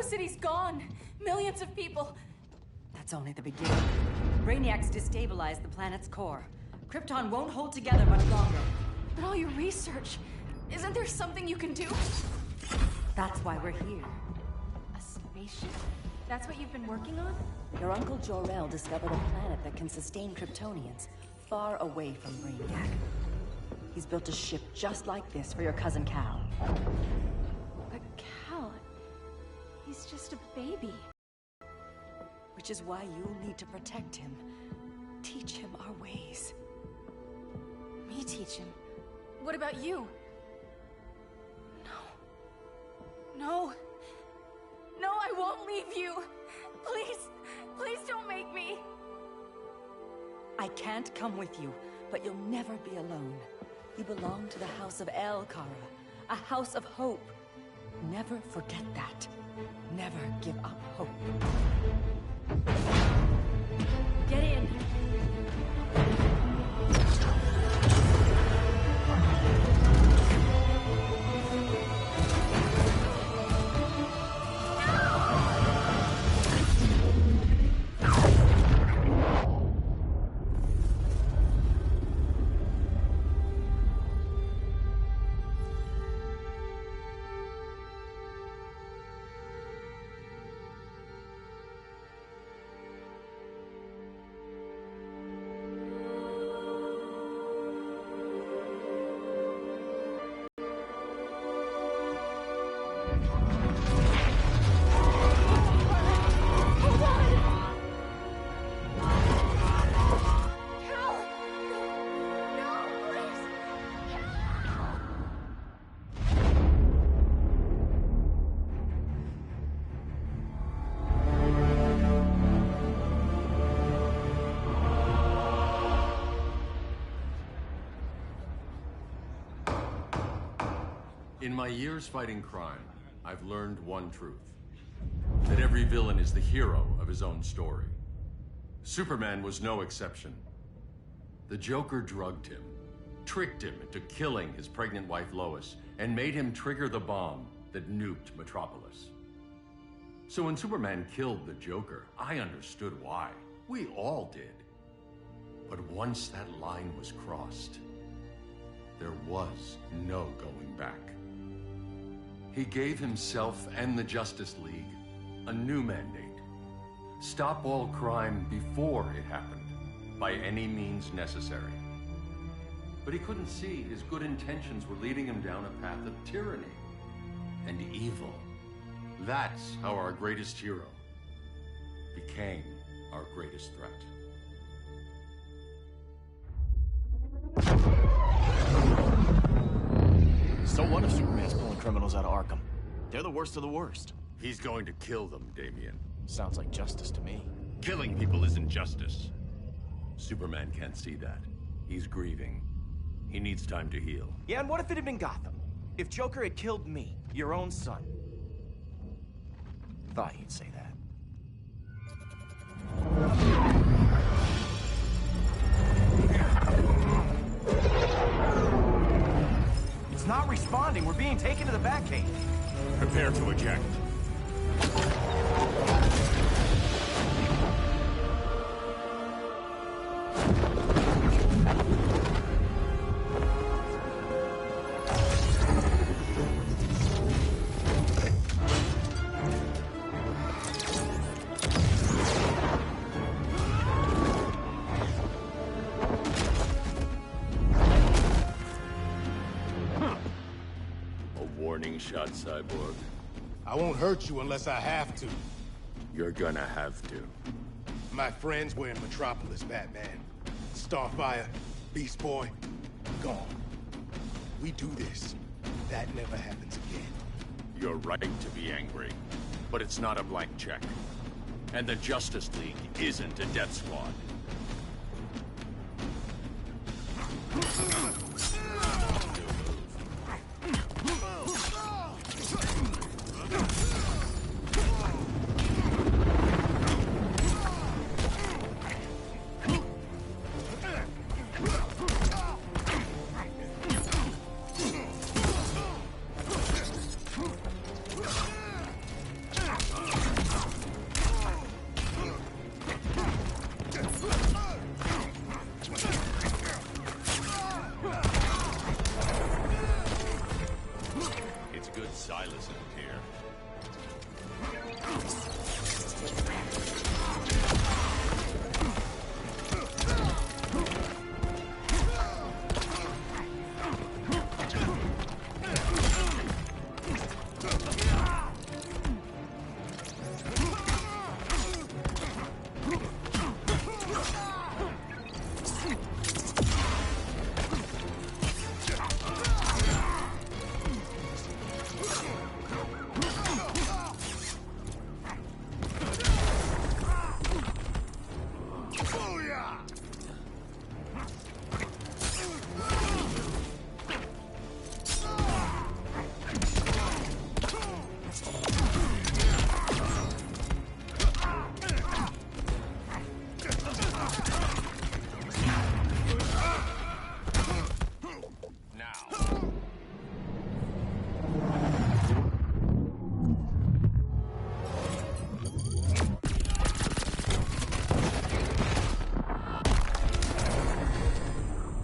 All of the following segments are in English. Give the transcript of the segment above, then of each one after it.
city's gone. Millions of people. That's only the beginning. Brainiac's destabilized the planet's core. Krypton won't hold together much longer. But all your research, isn't there something you can do? That's why we're here. A spaceship? That's what you've been working on? Your Uncle Jor-El discovered a planet that can sustain Kryptonians, far away from Brainiac. He's built a ship just like this for your cousin Cal. But Cal... he's just a baby. Which is why you'll need to protect him. Teach him our ways. Me teach him? What about you? No. No, I won't leave you. Please, please don't make me. I can't come with you, but you'll never be alone. You belong to the House of El Kara, a house of hope. Never forget that. Never give up hope. Get in. In my years fighting crime, I've learned one truth. That every villain is the hero of his own story. Superman was no exception. The Joker drugged him, tricked him into killing his pregnant wife Lois, and made him trigger the bomb that nuked Metropolis. So when Superman killed the Joker, I understood why. We all did. But once that line was crossed, there was no going back. He gave himself and the Justice League a new mandate. Stop all crime before it happened, by any means necessary. But he couldn't see his good intentions were leading him down a path of tyranny and evil. That's how our greatest hero became our greatest threat. So what if Superman's pulling criminals out of Arkham? They're the worst of the worst. He's going to kill them, Damian. Sounds like justice to me. Killing people isn't justice. Superman can't see that. He's grieving. He needs time to heal. Yeah, and what if it had been Gotham? If Joker had killed me, your own son? Thought you'd say that. It's not responding. We're being taken to the Batcave. Prepare to eject. Warning shot, Cyborg. I won't hurt you unless I have to. You're gonna have to. My friends were in Metropolis, Batman. Starfire, Beast Boy, gone. We do this. That never happens again. You're right to be angry, but it's not a blank check. And the Justice League isn't a death squad.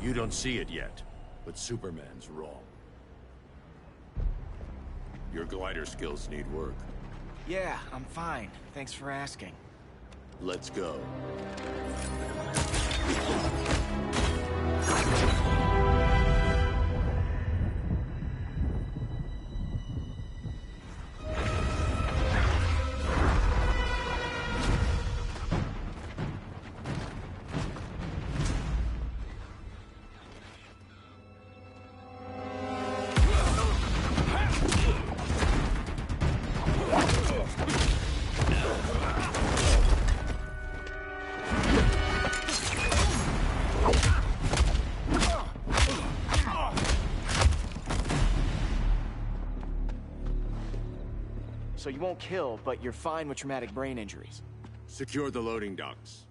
You don't see it yet, but Superman's wrong. Your glider skills need work. Yeah, I'm fine. Thanks for asking. Let's go. So you won't kill, but you're fine with traumatic brain injuries. Secure the loading docks.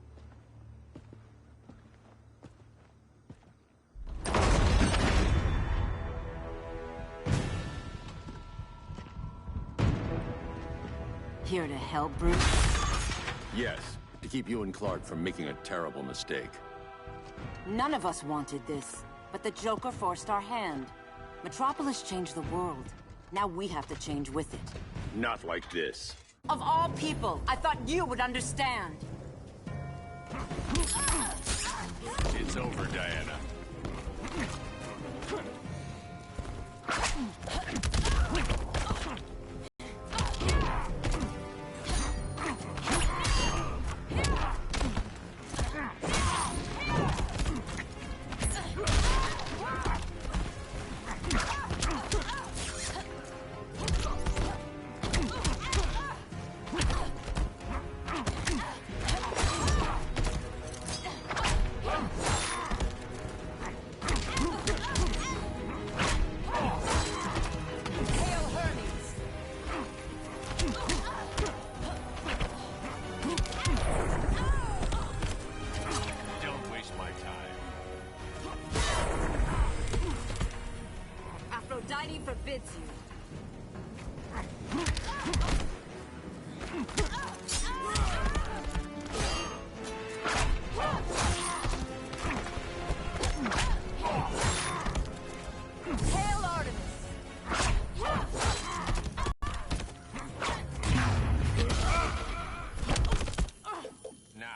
Here to help, Bruce? Yes, to keep you and Clark from making a terrible mistake. None of us wanted this, but the Joker forced our hand. Metropolis changed the world. Now we have to change with it. Not like this. Of all people, I thought you would understand. It's over, Diana. Aphrodite forbids you. Hail Artemis! Now.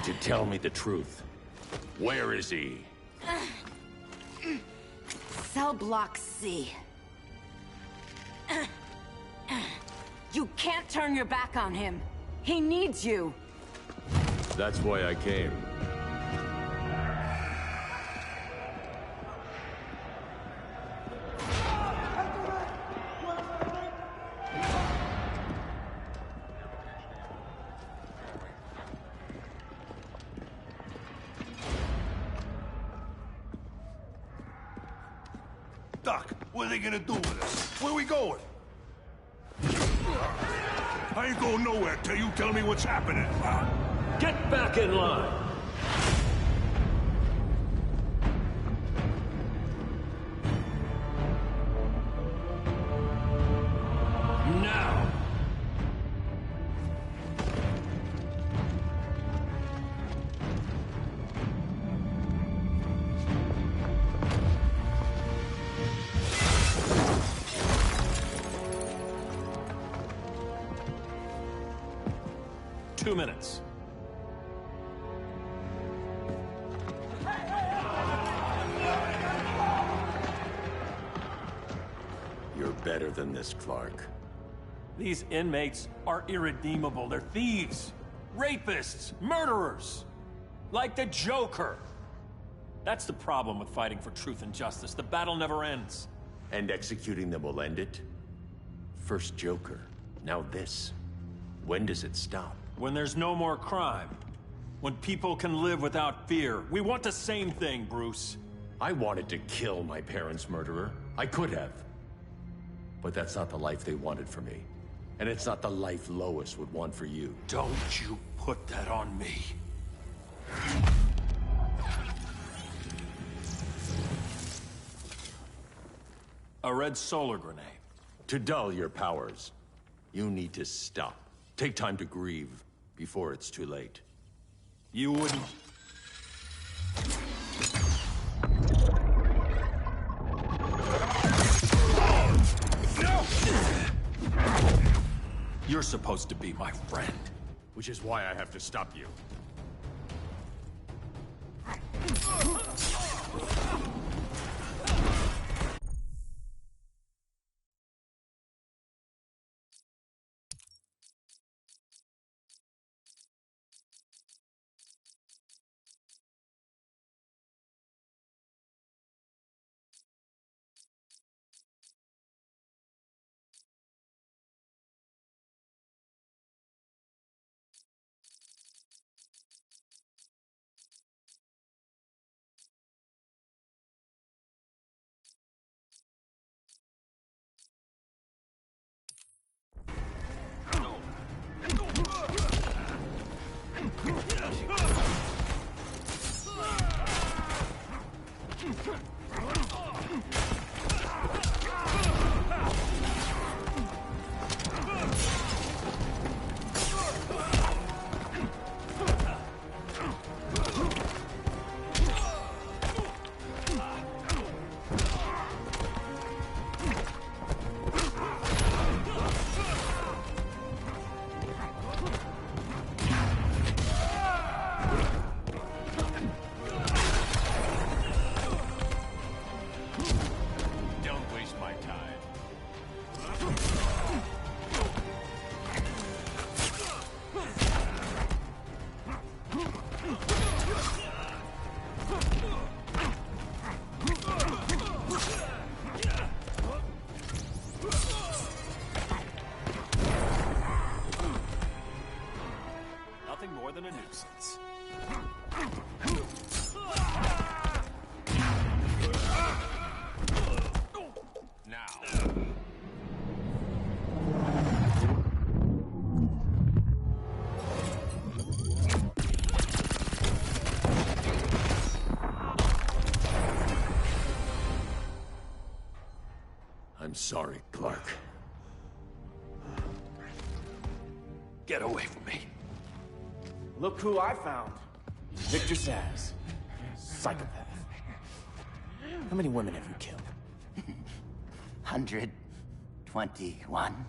To tell me the truth. Where is he? Cell block C. You can't turn your back on him. He needs you. That's why I came. Doc, what are they gonna do with us? Where we going? I ain't going nowhere till you tell me what's happening. Get back in line! Now! Two minutes. You're better than this, Clark. These inmates are irredeemable. They're thieves, rapists, murderers. Like the Joker. That's the problem with fighting for truth and justice. The battle never ends. And executing them will end it? First Joker, now this. When does it stop? When there's no more crime. When people can live without fear. We want the same thing, Bruce. I wanted to kill my parents' murderer. I could have. But that's not the life they wanted for me. And it's not the life Lois would want for you. Don't you put that on me. A red solar grenade. To dull your powers, you need to stop. Take time to grieve before it's too late. You wouldn't... You're supposed to be my friend. Which is why I have to stop you. More than a nuisance. Now. I'm sorry, Clark. Get away from me. Look who I found. Victor Zsasz. Psychopath. How many women have you killed? 121.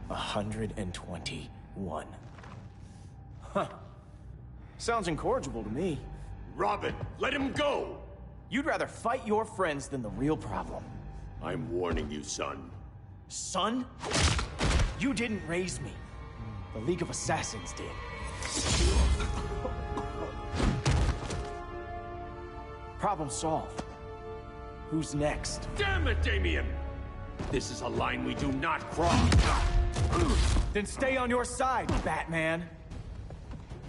121. Huh. Sounds incorrigible to me. Robin, let him go! You'd rather fight your friends than the real problem. I'm warning you, son. Son? You didn't raise me. The League of Assassins did. Problem solved. Who's next? Damn it, Damien! This is a line we do not cross. Then stay on your side, Batman.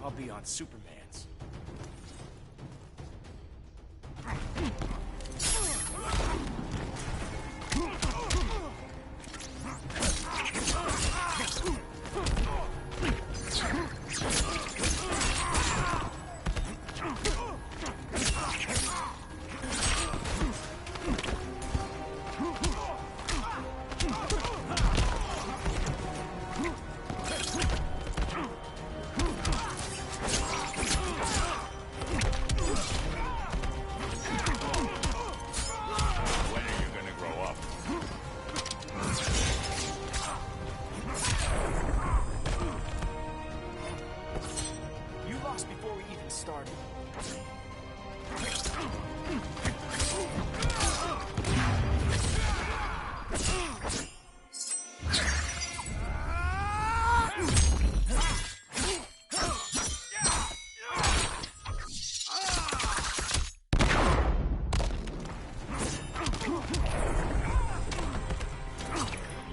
I'll be on Superman's.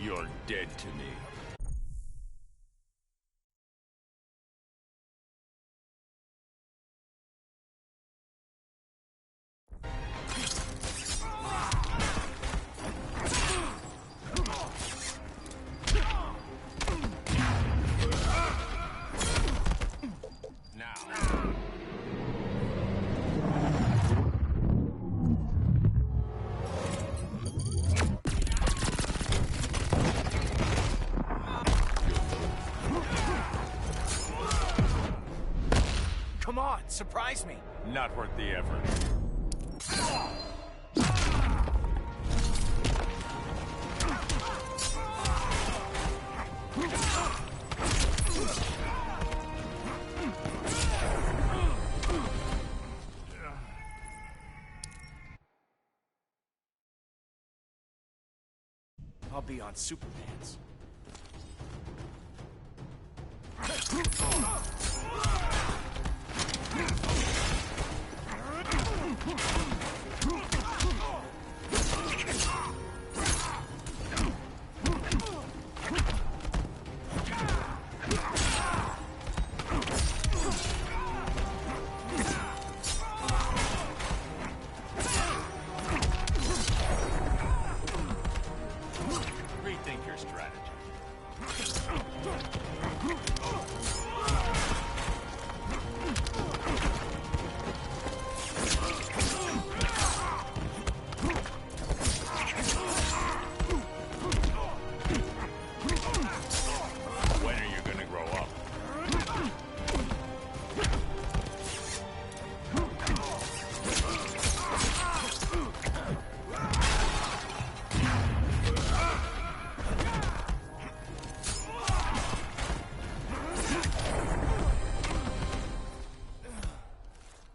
You're dead to me. surprise me. Not worth the effort. I'll be on Superman's. Rethink your strategy. When are you gonna grow up?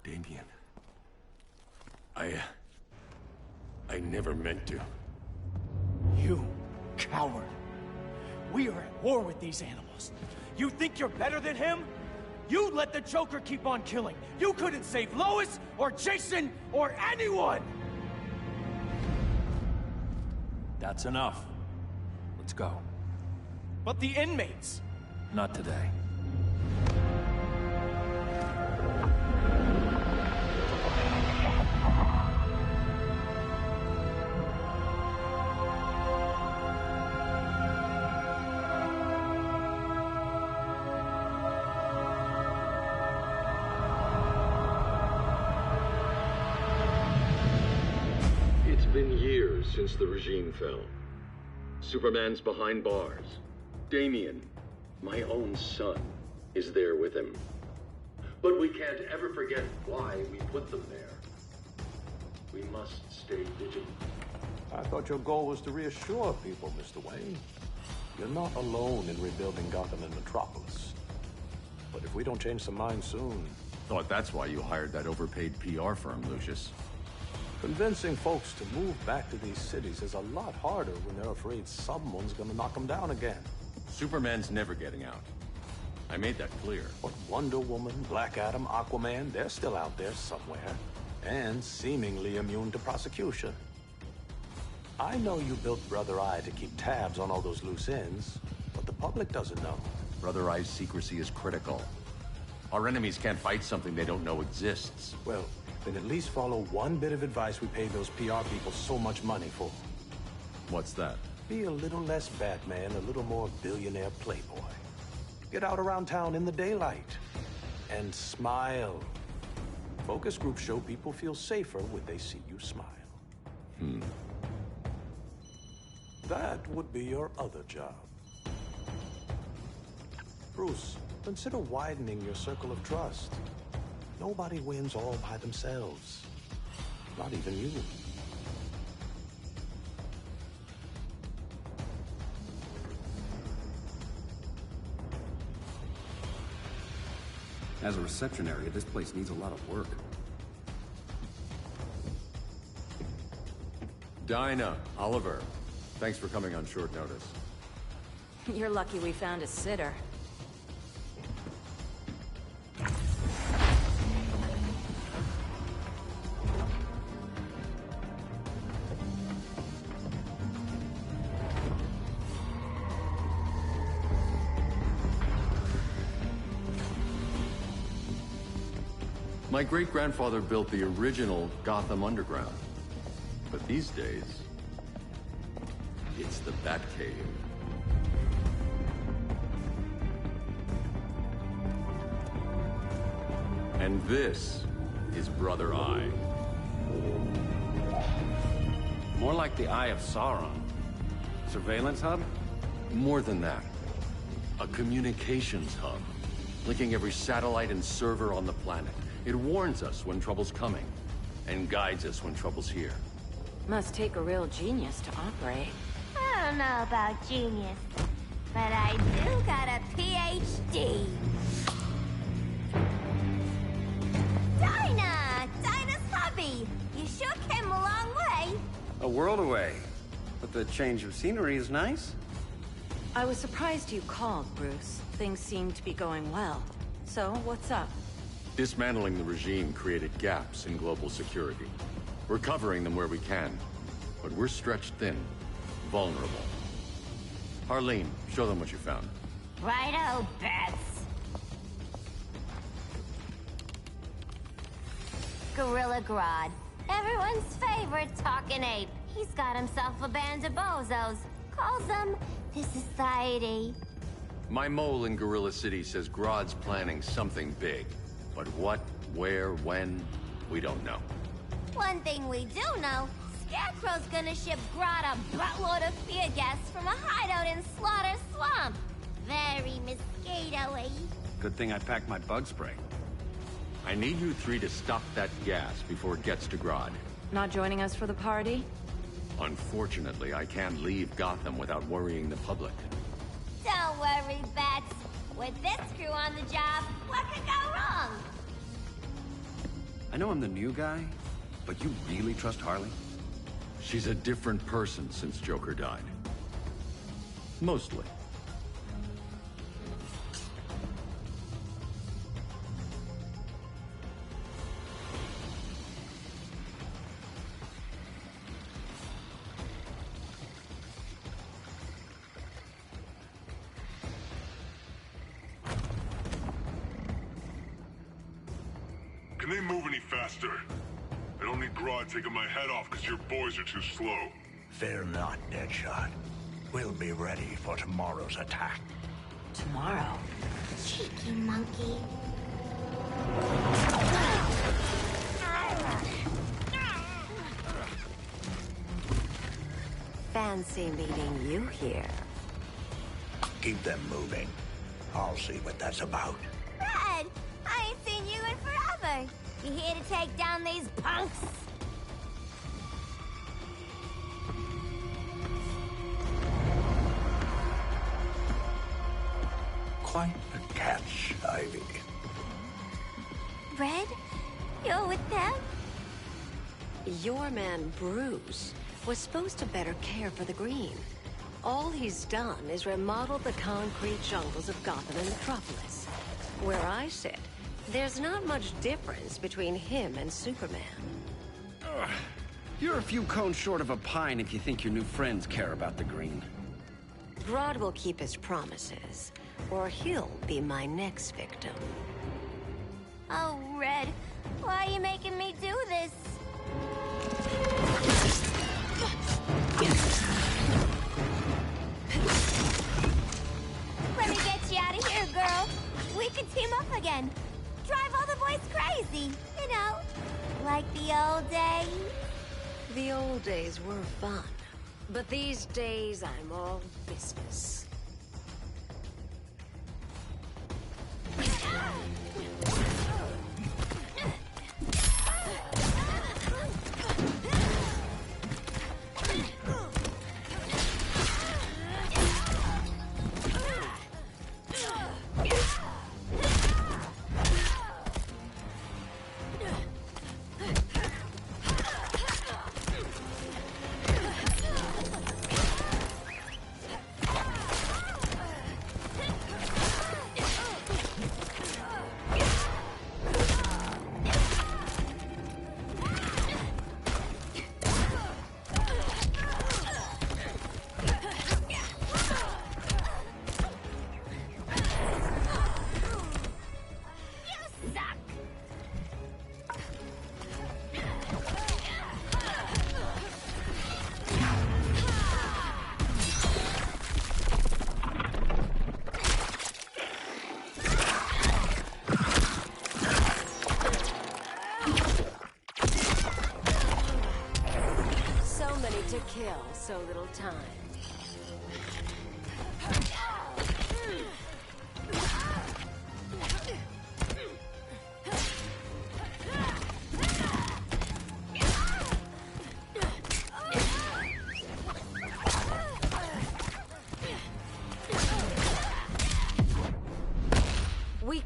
Damien. I never meant to. You coward. We are at war with these animals. You think you're better than him? You let the Joker keep on killing. You couldn't save Lois, or Jason, or anyone! That's enough. Let's go. But the inmates! Not today. It's been years since the regime fell. Superman's behind bars. Damien, my own son, is there with him. But we can't ever forget why we put them there. We must stay vigilant. I thought your goal was to reassure people, Mr. Wayne. You're not alone in rebuilding Gotham and Metropolis. But if we don't change some minds soon... Thought that's why you hired that overpaid PR firm, Lucius. Convincing folks to move back to these cities is a lot harder when they're afraid someone's gonna knock them down again. Superman's never getting out. I made that clear. But Wonder Woman, Black Adam, Aquaman, they're still out there somewhere. And seemingly immune to prosecution. I know you built Brother Eye to keep tabs on all those loose ends, but the public doesn't know. Brother Eye's secrecy is critical. Our enemies can't fight something they don't know exists. Well, then at least follow one bit of advice we pay those PR people so much money for. What's that? Be a little less Batman, a little more billionaire playboy. Get out around town in the daylight. And smile. Focus groups show people feel safer when they see you smile. That would be your other job. Bruce, consider widening your circle of trust. Nobody wins all by themselves. Not even you. As a reception area, this place needs a lot of work. Dinah, Oliver, thanks for coming on short notice. You're lucky we found a sitter. My great-grandfather built the original Gotham Underground. But these days, it's the Batcave. And this is Brother Eye. More like the Eye of Sauron. Surveillance hub? More than that. A communications hub, linking every satellite and server on the planet. It warns us when trouble's coming, and guides us when trouble's here. Must take a real genius to operate. I don't know about genius, but I do got a PhD. Dinah's hubby. You shook him a long way. A world away. But the change of scenery is nice. I was surprised you called, Bruce. Things seem to be going well. So, what's up? Dismantling the regime created gaps in global security. We're covering them where we can, but we're stretched thin, vulnerable. Harleen, show them what you found. Righto, Bets. Gorilla Grodd. Everyone's favorite talking ape. He's got himself a band of bozos. Calls them the Society. My mole in Gorilla City says Grodd's planning something big. But what, where, when, we don't know. One thing we do know, Scarecrow's gonna ship Grodd a buttload of fear gas from a hideout in Slaughter Swamp. Very mosquito-y. Good thing I packed my bug spray. I need you three to stop that gas before it gets to Grodd. Not joining us for the party? Unfortunately, I can't leave Gotham without worrying the public. Don't worry, Bats. With this crew on the job, what could go wrong? I know I'm the new guy, but you really trust Harley? She's a different person since Joker died. Mostly. Can they move any faster? I don't need Grodd taking my head off because your boys are too slow. Fear not, Deadshot. We'll be ready for tomorrow's attack. Tomorrow? Cheeky monkey. Fancy meeting you here. Keep them moving. I'll see what that's about. Red, I ain't seen you in forever. You here to take down these punks? Quite a catch, Ivy. Red, you're with them? Your man, Bruce, was supposed to better care for the Green. All he's done is remodel the concrete jungles of Gotham and Metropolis. Where I sit, there's not much difference between him and Superman. You're a few cones short of a pine if you think your new friends care about the Green. Grodd will keep his promises, or he'll be my next victim. Oh, Red, why are you making me do this? Let me get you out of here, girl. We can team up again. Drive all the boys crazy, you know, like the old days. The old days were fun, but these days I'm all business. To kill so little time.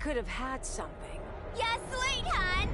could have had something. Yeah, sweet, hon!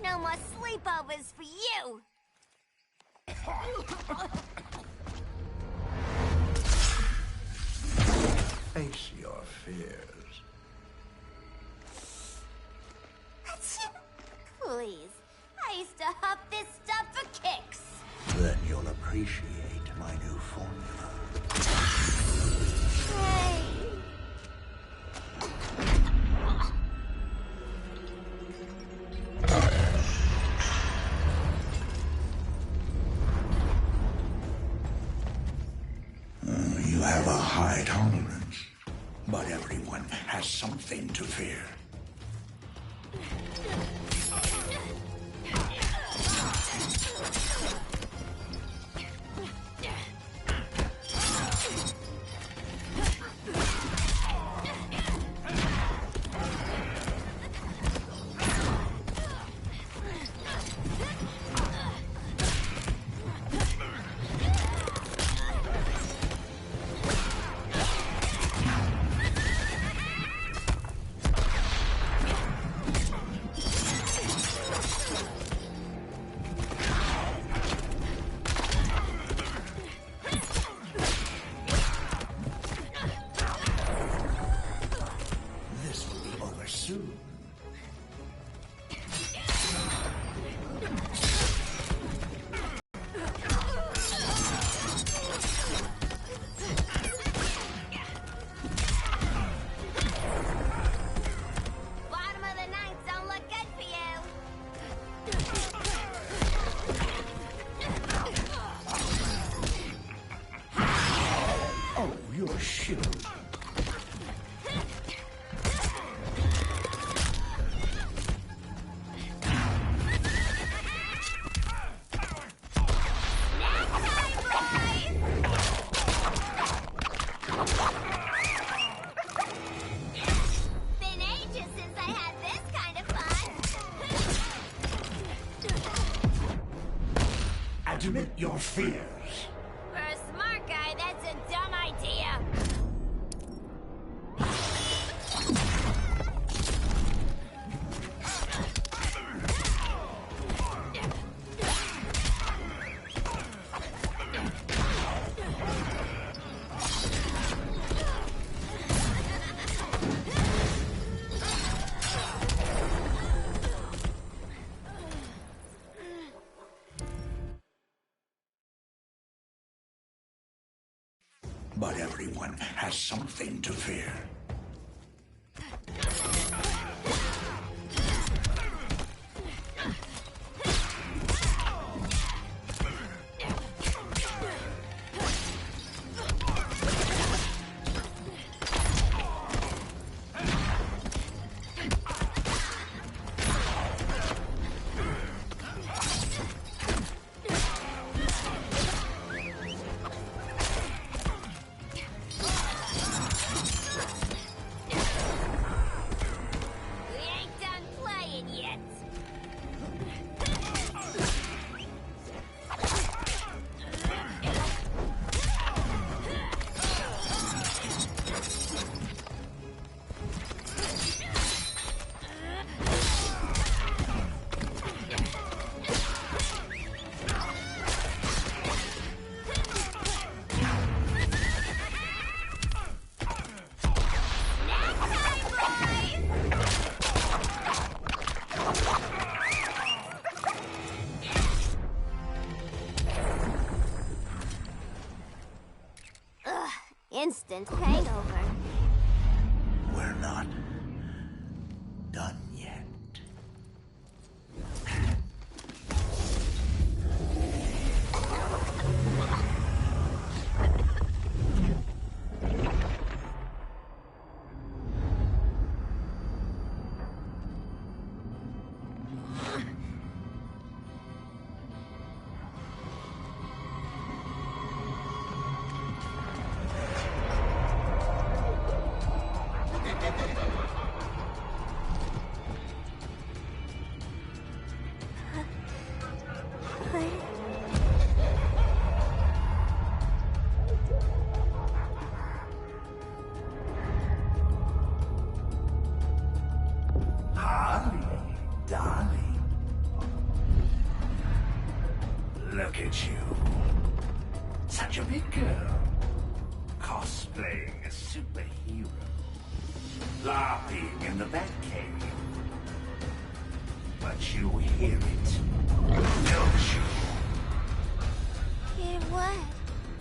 No more sleepovers for you! Face your fears. Please. I used to huff this stuff for kicks. Then you'll appreciate my new formula. Hey. You have a high tolerance, but everyone has something to fear. This will be over soon. Bottom of the ninth don't look good for you. Oh, you're shivering. Been ages since I had this kind of fun. Admit your fears. For a smart guy, that's a dumb idea. But everyone has something to fear. We ain't done playing yet. Ugh, instant hangover. We're not done yet. at you. Such a big girl. Cosplaying a superhero. LARPing in the Batcave. But you hear it, don't you? Hear what?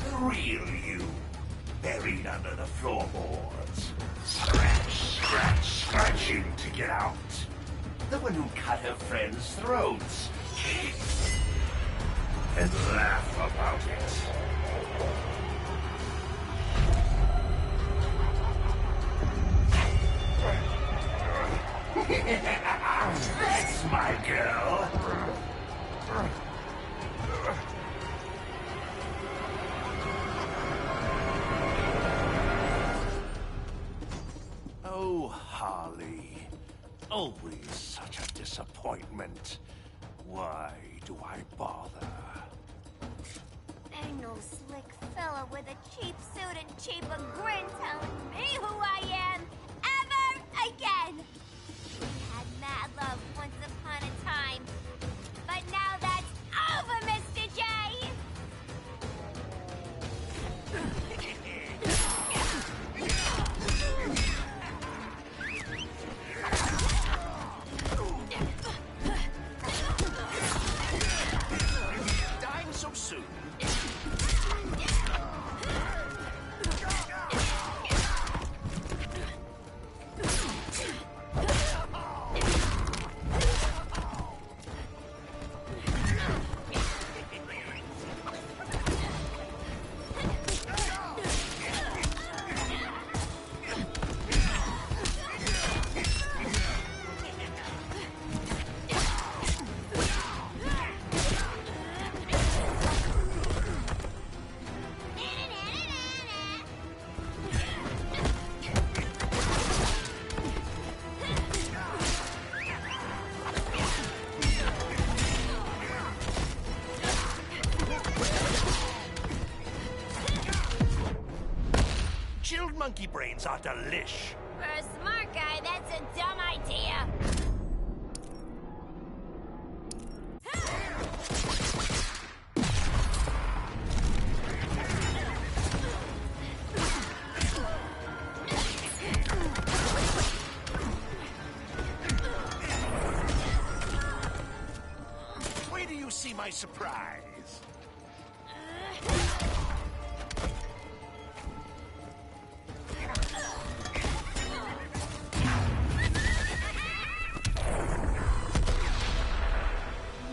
The real you, buried under the floorboards. Scratch, scratch, scratching to get out. The one who cut her friends' throats. And laugh about it. That's my girl. Oh, Harley. Always such a disappointment. Why do I bother? Ain't no slick fella with a cheap suit and cheaper grin telling me who I am ever again. We had mad love once upon a time, but now that's over, Mr. J. Dying so soon? Chilled monkey brains are delish. For a smart guy, that's a dumb idea. Where do you see my surprise?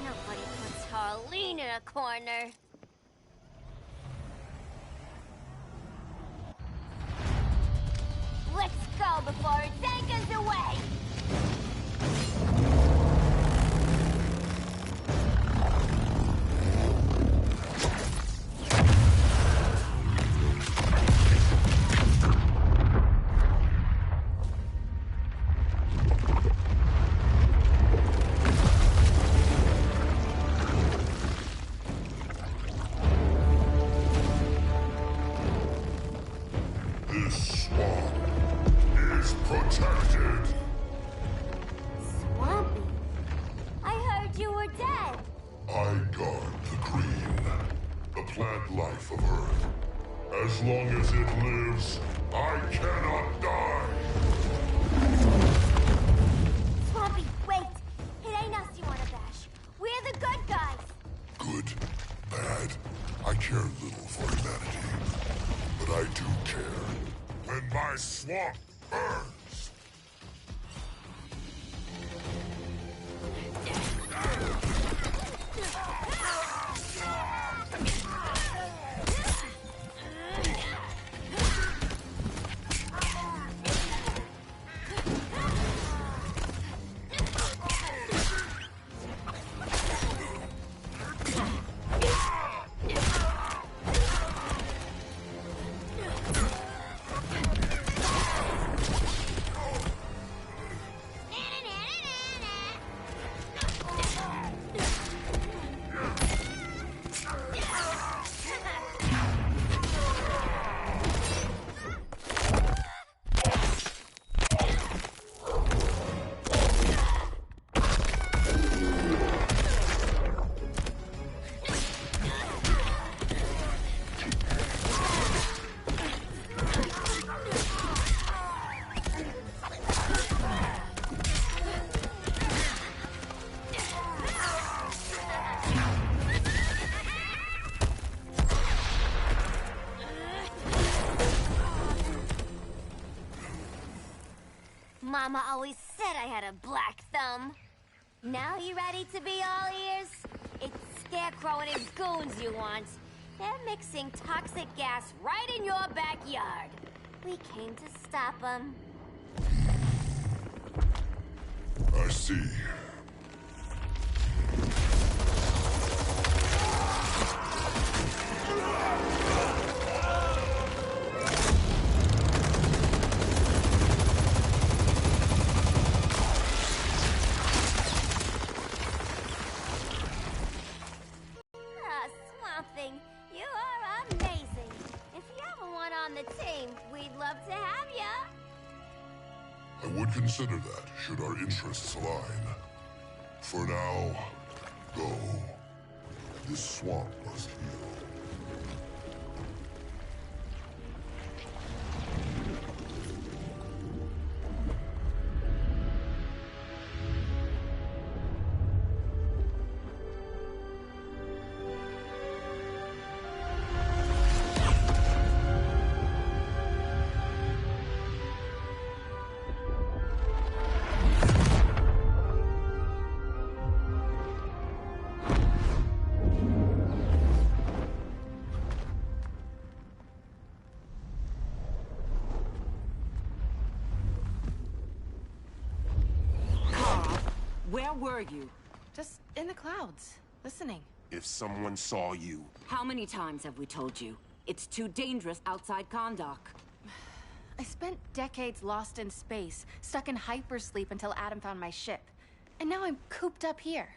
Nobody puts Harleen in a corner. Let's go before it takes us away! This swamp is protected. Swampy? I heard you were dead. I guard the green, the plant life of Earth. As long as it lives, I cannot die. Swampy, wait! It ain't us you wanna bash. We're the good guys. Good, bad, I care little for humanity. But I do care when my swamp burns. Mama always said I had a black thumb. Now you ready to be all ears? It's Scarecrow and his goons you want. They're mixing toxic gas right in your backyard. We came to stop them. I see. Swamp Thing, you are amazing. If you ever want on the team, we'd love to have ya. I would consider that, should our interests align. For now, go. This swamp must heal. Where were you? Just in the clouds, listening. If someone saw you... How many times have we told you? It's too dangerous outside Kahndaq. I spent decades lost in space, stuck in hypersleep until Adam found my ship. And now I'm cooped up here.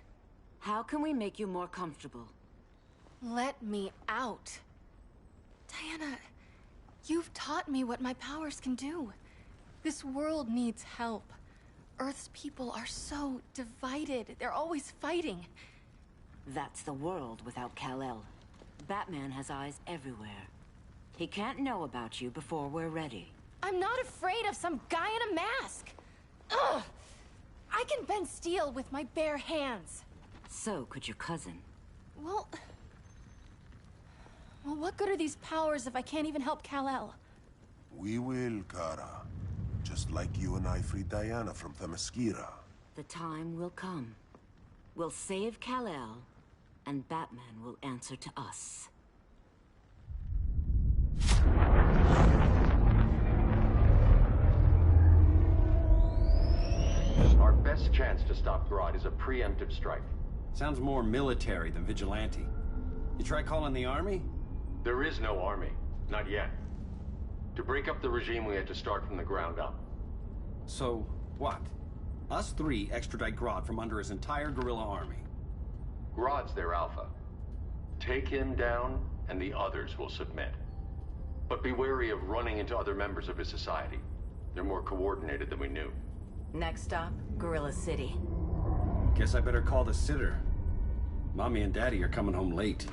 How can we make you more comfortable? Let me out. Diana, you've taught me what my powers can do. This world needs help. Earth's people are so divided. They're always fighting. That's the world without Kal-El. Batman has eyes everywhere. He can't know about you before we're ready. I'm not afraid of some guy in a mask. Ugh! I can bend steel with my bare hands. So could your cousin. Well, what good are these powers if I can't even help Kal-El? We will, Kara. Just like you and I freed Diana from Themyscira. The time will come. We'll save Kal-El, and Batman will answer to us. Our best chance to stop Grodd is a preemptive strike. Sounds more military than vigilante. You try calling the army? There is no army. Not yet. To break up the regime, we had to start from the ground up. So, what? Us three extradite Grodd from under his entire guerrilla army. Grodd's their alpha. Take him down, and the others will submit. But be wary of running into other members of his society. They're more coordinated than we knew. Next stop, Gorilla City. Guess I better call the sitter. Mommy and Daddy are coming home late.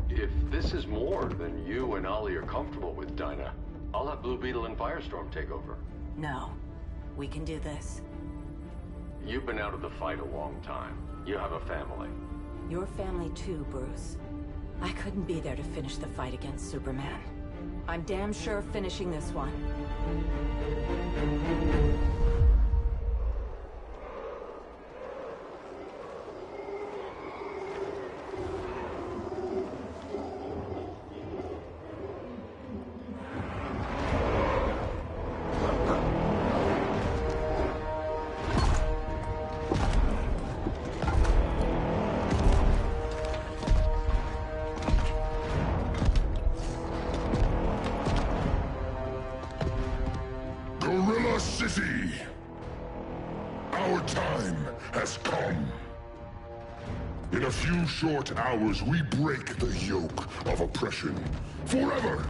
If this is more than you and Ollie are comfortable with, Dinah, I'll have Blue Beetle and Firestorm take over. No. We can do this. You've been out of the fight a long time. You have a family. Your family too, Bruce. I couldn't be there to finish the fight against Superman. I'm damn sure finishing this one. Gorilla City! Our time has come. In a few short hours, we break the yoke of oppression. Forever!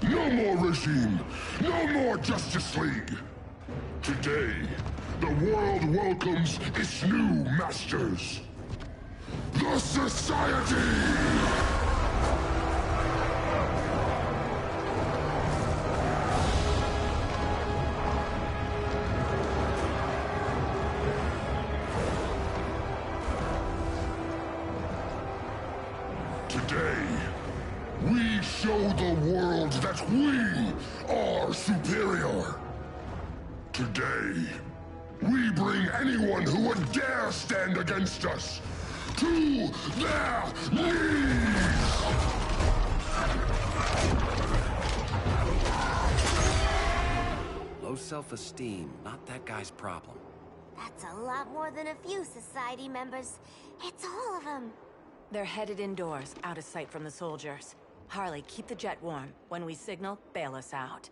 No more regime! No more Justice League! Today, the world welcomes its new masters. The Society! Today, we show the world that we are superior. Today, we bring anyone who would dare stand against us to their knees! Low self-esteem, not that guy's problem. That's a lot more than a few society members. It's all of them. They're headed indoors, out of sight from the soldiers. Harley, keep the jet warm. When we signal, bail us out.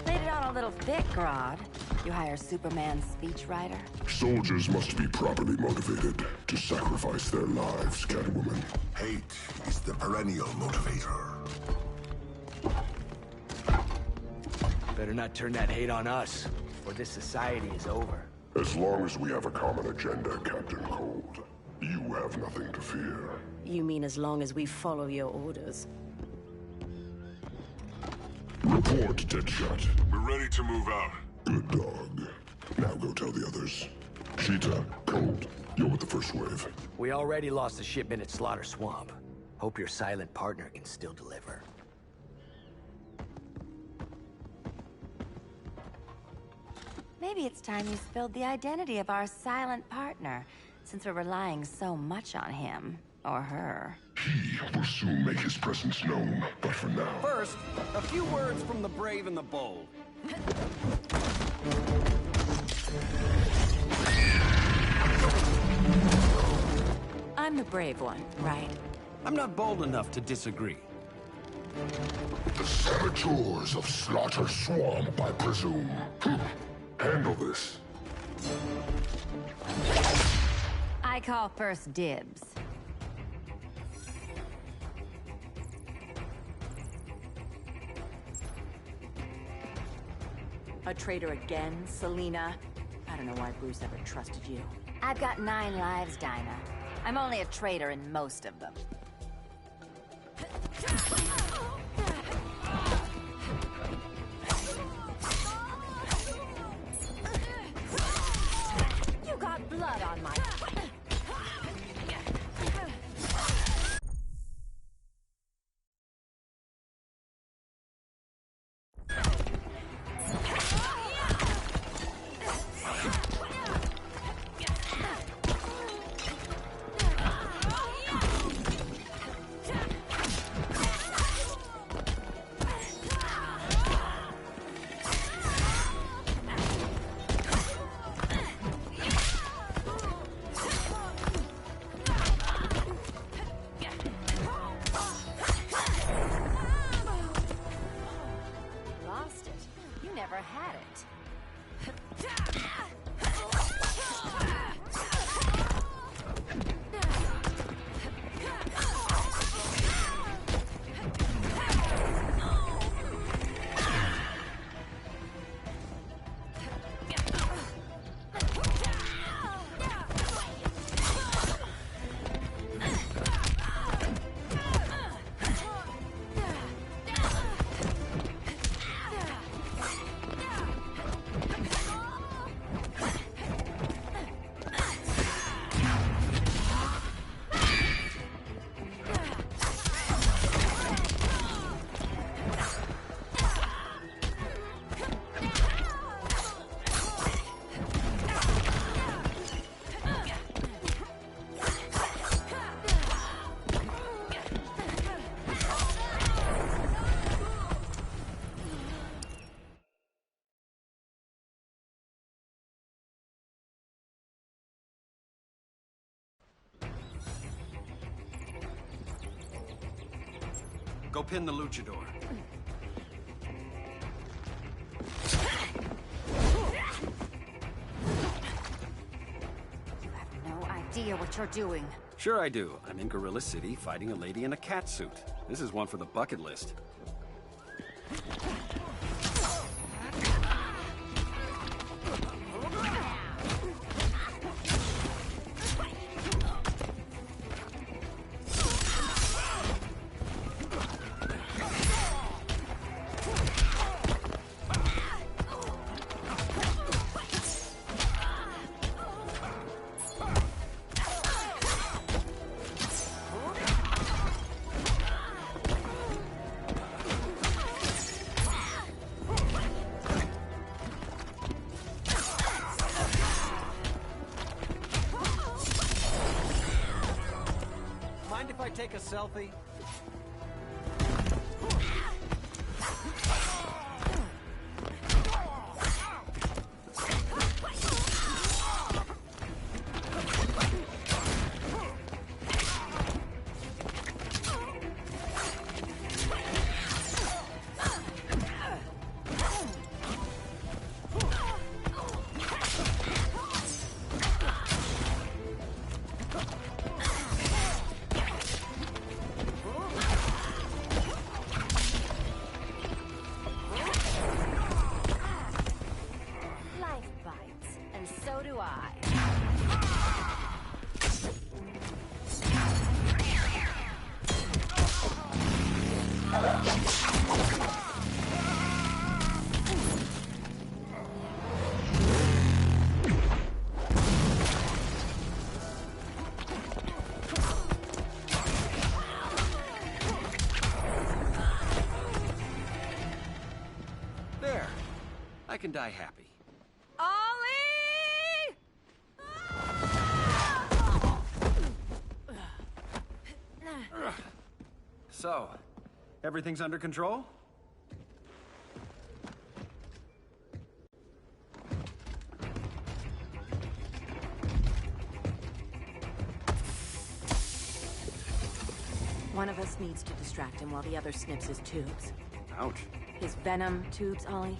Laid it on a little thick, Grodd. You hire Superman's speechwriter? Soldiers must be properly motivated to sacrifice their lives, Catwoman. Hate is the perennial motivator. Better not turn that hate on us, or this society is over. As long as we have a common agenda, Captain Cold, you have nothing to fear. You mean as long as we follow your orders? Report, Deadshot. We're ready to move out. Good dog. Now go tell the others. Cheetah, Cold, you're with the first wave. We already lost a shipment at Slaughter Swamp. Hope your silent partner can still deliver. Maybe it's time you spilled the identity of our silent partner, since we're relying so much on him. Or her. He will soon make his presence known, but for now... First, a few words from the brave and the bold. I'm the brave one, right? I'm not bold enough to disagree. The saboteurs of Slaughter Swamp, I presume. Handle this. I call first dibs. A traitor again, Selina? I don't know why Bruce ever trusted you. I've got 9 lives, Dinah. I'm only a traitor in most of them. You got blood on my... Go pin the luchador. You have no idea what you're doing. Sure I do. I'm in Gorilla City fighting a lady in a cat suit. This is one for the bucket list. Mind if I take a selfie? I can die happy. Ollie! So, everything's under control? One of us needs to distract him while the other snips his tubes. Ouch. His venom tubes, Ollie?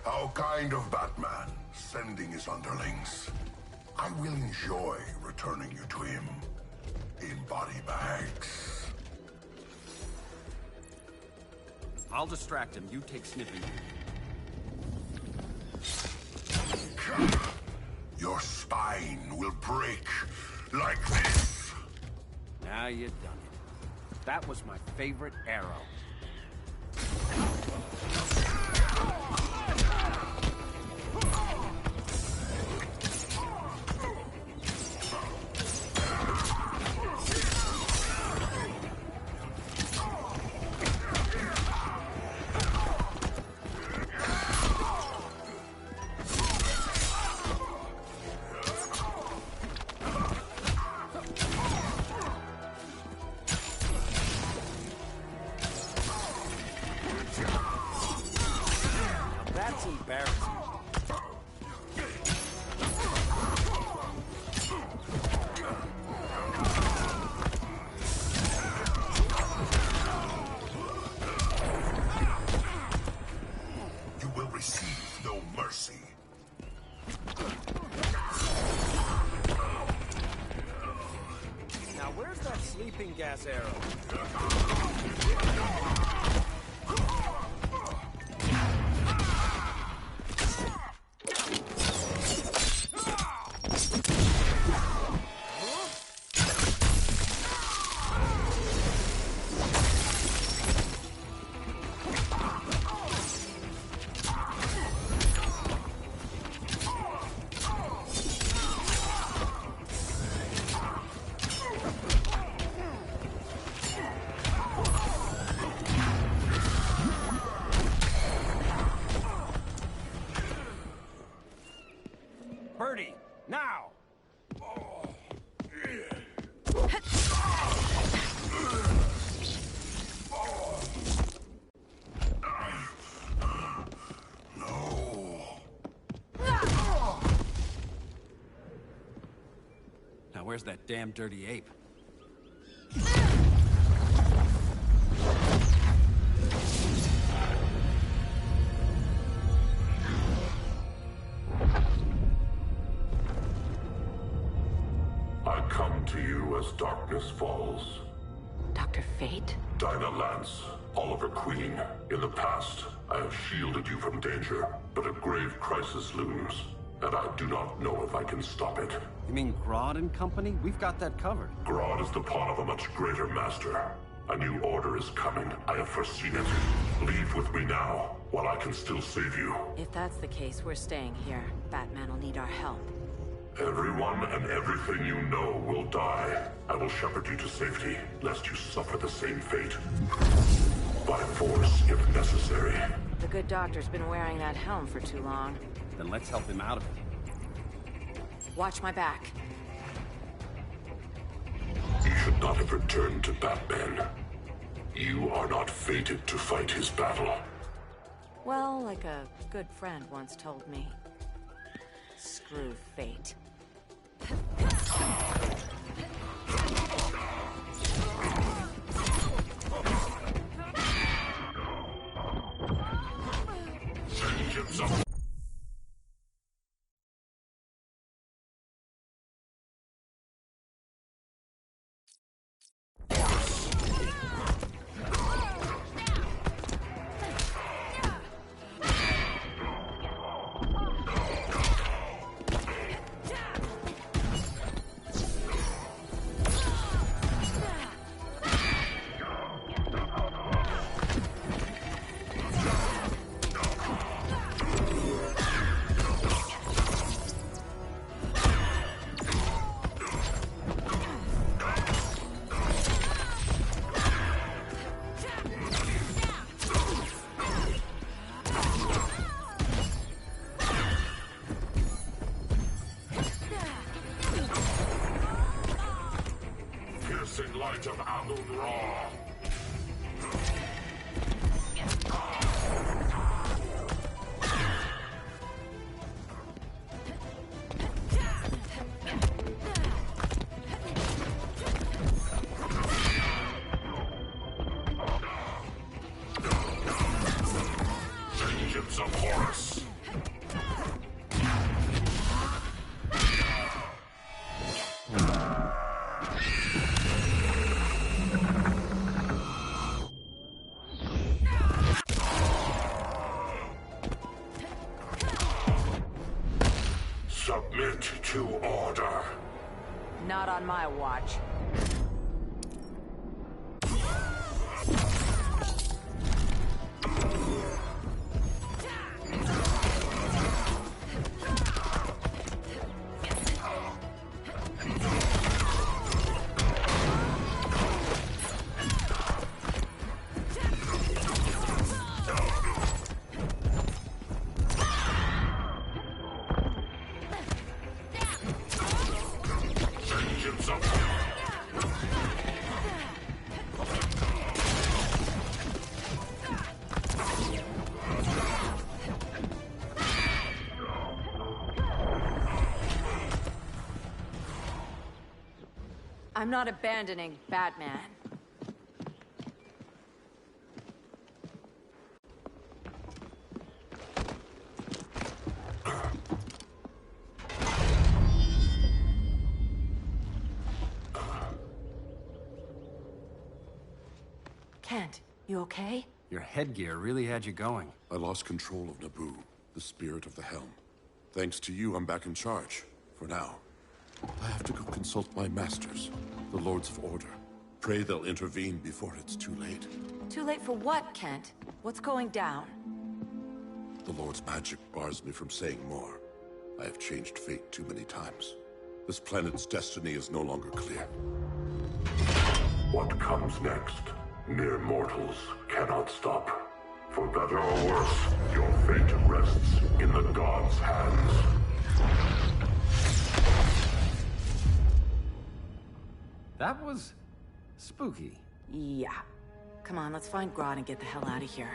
How kind of Batman, sending his underlings. I will enjoy returning you to him in body bags. I'll distract him. You take sniffing. Your spine will break like this. Now you've done it. That was my favorite arrow. That's embarrassing. You will receive no mercy. Now where's that sleeping gas arrow? Birdie, now! Now where's that damn dirty ape? I come to you as darkness falls. Dr. Fate? Dinah Lance, Oliver Queen. In the past, I have shielded you from danger, but a grave crisis looms, and I do not know if I can stop it. You mean Grodd and company? We've got that covered. Grodd is the pawn of a much greater master. A new order is coming. I have foreseen it. Leave with me now, while I can still save you. If that's the case, we're staying here. Batman will need our help. Everyone and everything you know will die. I will shepherd you to safety, lest you suffer the same fate. By force, if necessary. The good doctor's been wearing that helm for too long. Then let's help him out of it. Watch my back. not have returned to Batman. You are not fated to fight his battle. Well, like a good friend once told me. Screw fate. Vengeance of... Light of Amun-Ra. Vengeance of Horus. Submit to order. Not on my watch. I'm not abandoning Batman. Kent, you okay? Your headgear really had you going. I lost control of Naboo, the spirit of the helm. Thanks to you, I'm back in charge. For now. I have to go consult my masters, the Lords of Order. Pray they'll intervene before it's too late. Too late for what, Kent? What's going down? The Lord's magic bars me from saying more. I have changed fate too many times. This planet's destiny is no longer clear. What comes next? Mere mortals cannot stop. For better or worse, your fate rests in the gods' hands. That was spooky. Yeah. Come on, let's find Grodd and get the hell out of here.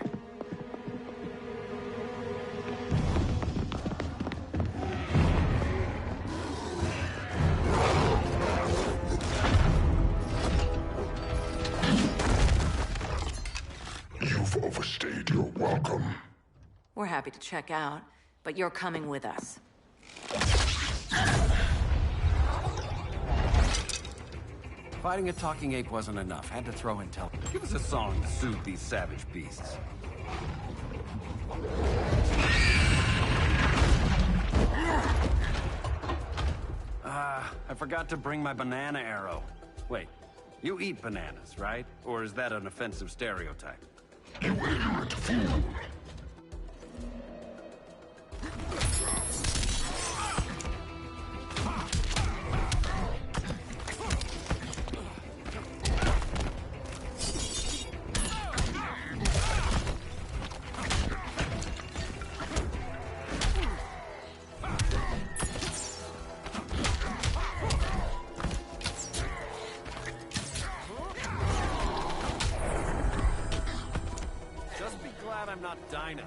You've overstayed your welcome. We're happy to check out, but you're coming with us. Fighting a talking ape wasn't enough. Had to throw in tell. Give us a song to soothe these savage beasts. I forgot to bring my banana arrow. Wait, you eat bananas, right? Or is that an offensive stereotype? You ignorant fool! not Dinah.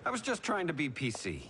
I was just trying to be PC.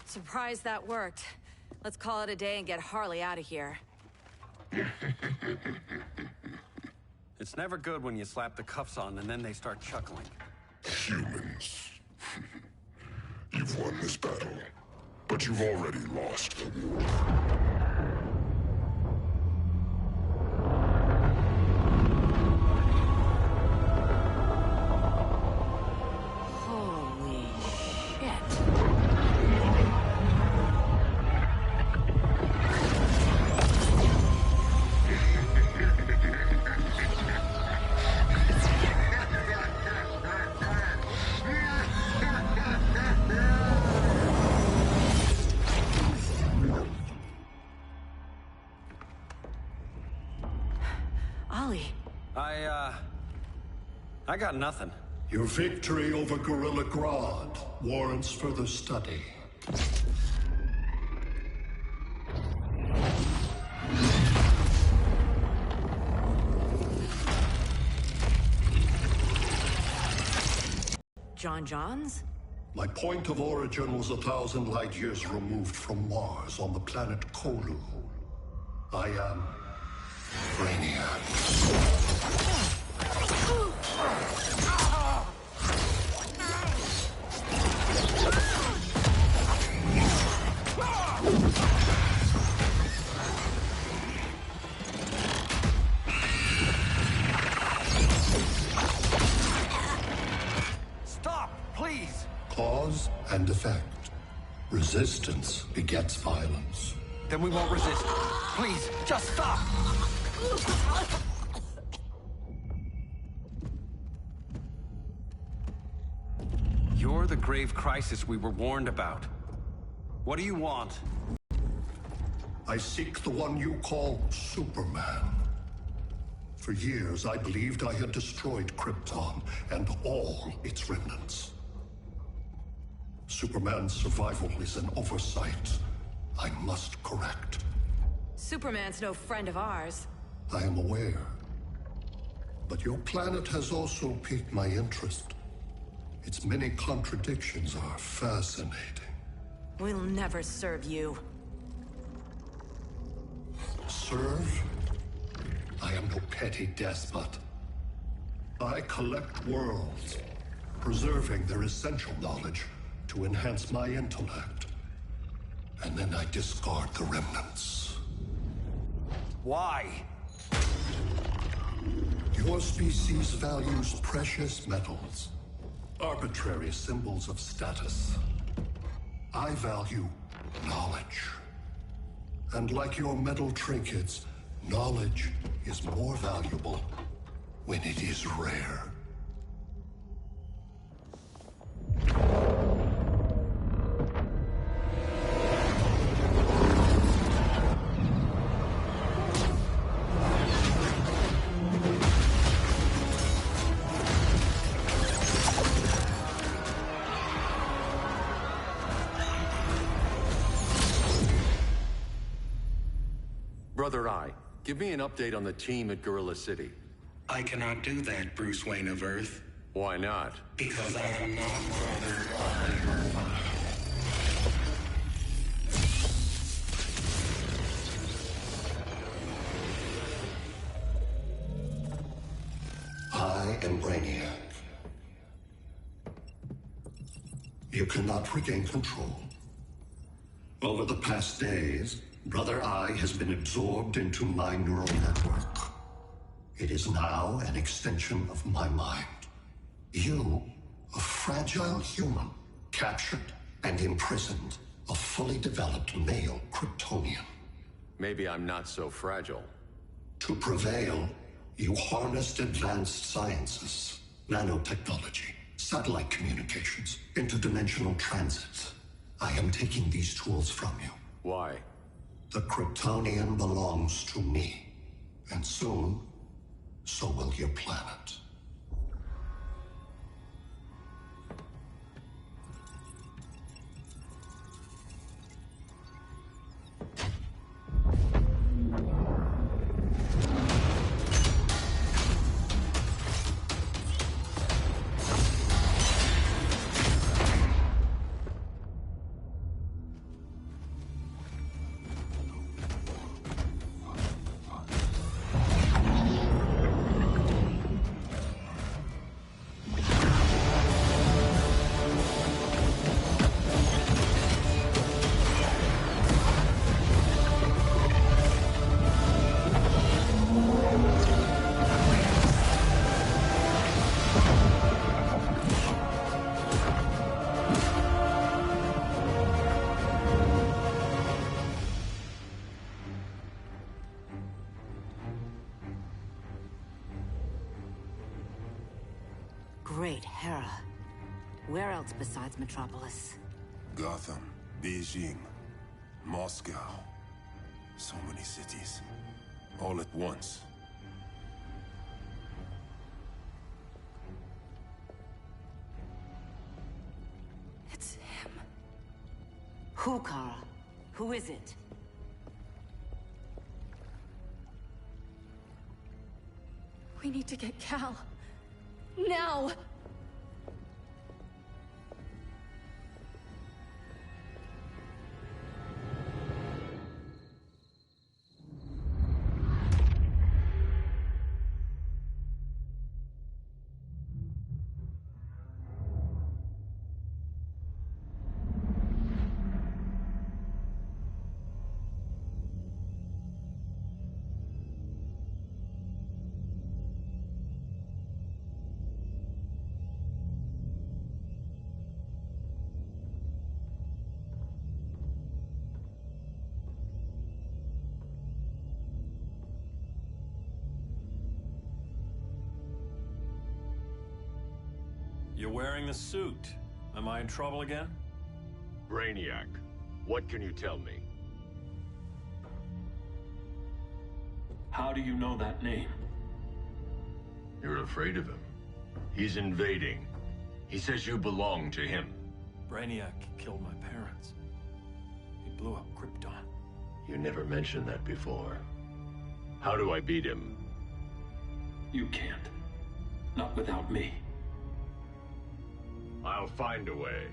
Surprised that worked. Let's call it a day and get Harley out of here. It's never good when you slap the cuffs on and then they start chuckling. Humans. You've won this battle, but you've already lost. Holy shit. I got nothing. Your victory over Gorilla Grodd warrants further study. John's? My point of origin was 1,000 light years removed from Mars on the planet Kolu. I am Brainiac. Stop, please! Cause and effect. Resistance begets violence. Then we won't resist. Please, just stop! You're the grave crisis we were warned about. What do you want? I seek the one you call Superman. For years, I believed I had destroyed Krypton and all its remnants. Superman's survival is an oversight I must correct. Superman's no friend of ours. I am aware. But your planet has also piqued my interest. Its many contradictions are fascinating. We'll never serve you. Serve? I am no petty despot. I collect worlds, preserving their essential knowledge to enhance my intellect. And then I discard the remnants. Why? Your species values precious metals, arbitrary symbols of status. I value knowledge. And like your metal trinkets, knowledge is more valuable when it is rare. Brother Eye, give me an update on the team at Gorilla City. I cannot do that, Bruce Wayne of Earth. Why not? Because I am not Brother Eye. I am Brainiac. You cannot regain control. Over the past days, Brother Eye has been absorbed into my neural network. It is now an extension of my mind. You, a fragile human, captured and imprisoned a fully developed male Kryptonian. Maybe I'm not so fragile. To prevail, you harnessed advanced sciences, nanotechnology, satellite communications, interdimensional transits. I am taking these tools from you. Why? The Kryptonian belongs to me. And soon, so will your planet. Great Hera. Where else besides Metropolis? Gotham, Beijing, Moscow. So many cities. All at once. It's him. Who, Kara? Who is it? We need to get Cal. Now! You're wearing the suit. Am I in trouble again? Brainiac, what can you tell me? How do you know that name? You're afraid of him. He's invading. He says you belong to him. Brainiac killed my parents. He blew up Krypton. You never mentioned that before. How do I beat him? You can't. Not without me. I'll find a way.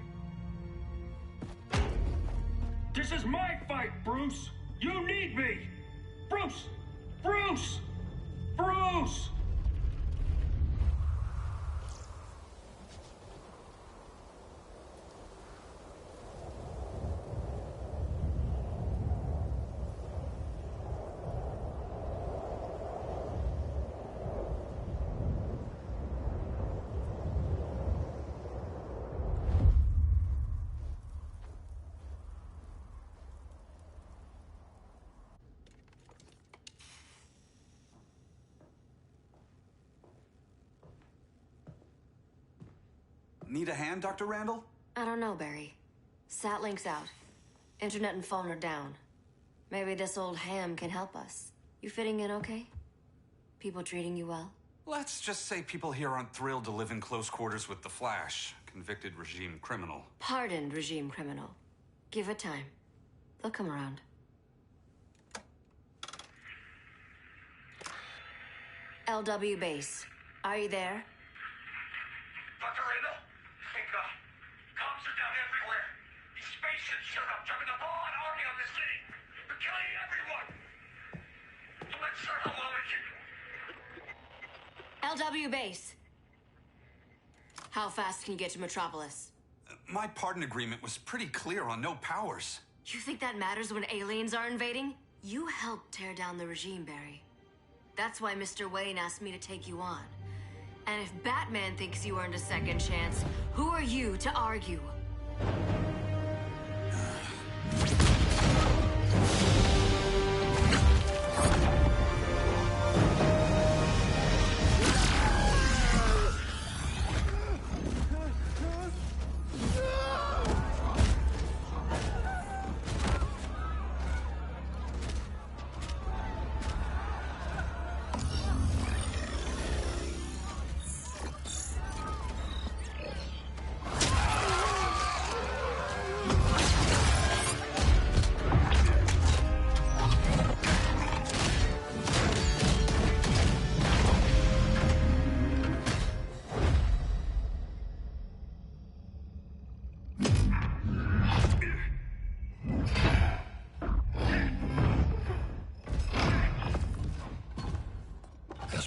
This is my fight, Bruce! You need me! Bruce! Bruce! Bruce! Need a hand, Dr. Randall? I don't know, Barry. Satlink's out. Internet and phone are down. Maybe this old ham can help us. You fitting in okay? People treating you well? Let's just say people here aren't thrilled to live in close quarters with the Flash, convicted regime criminal. Pardoned regime criminal. Give it time. They'll come around. LW base. Are you there? Dr. Randall? Comms are down everywhere. These spaceships showed up, jumping up all an army on this city. They're killing everyone. So let's start a LW base. How fast can you get to Metropolis? My pardon agreement was pretty clear on no powers. You think that matters when aliens are invading? You helped tear down the regime, Barry. That's why Mr. Wayne asked me to take you on. And if Batman thinks you earned a second chance, who are you to argue?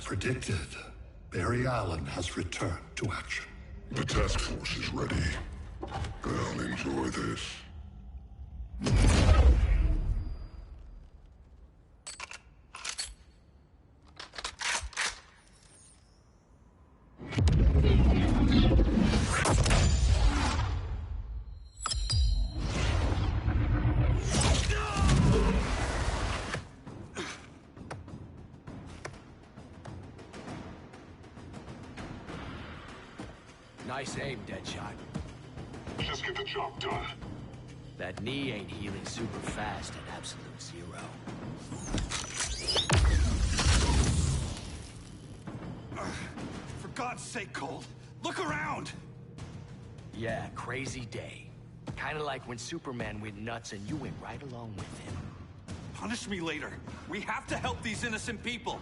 Predicted, Barry Allen has returned to action. The task force is ready. I'll enjoy this. Nice aim, Deadshot. Just get the job done. That knee ain't healing super fast at absolute zero. For God's sake, Cold, look around! Yeah, crazy day. Kinda like when Superman went nuts and you went right along with him. Punish me later. We have to help these innocent people.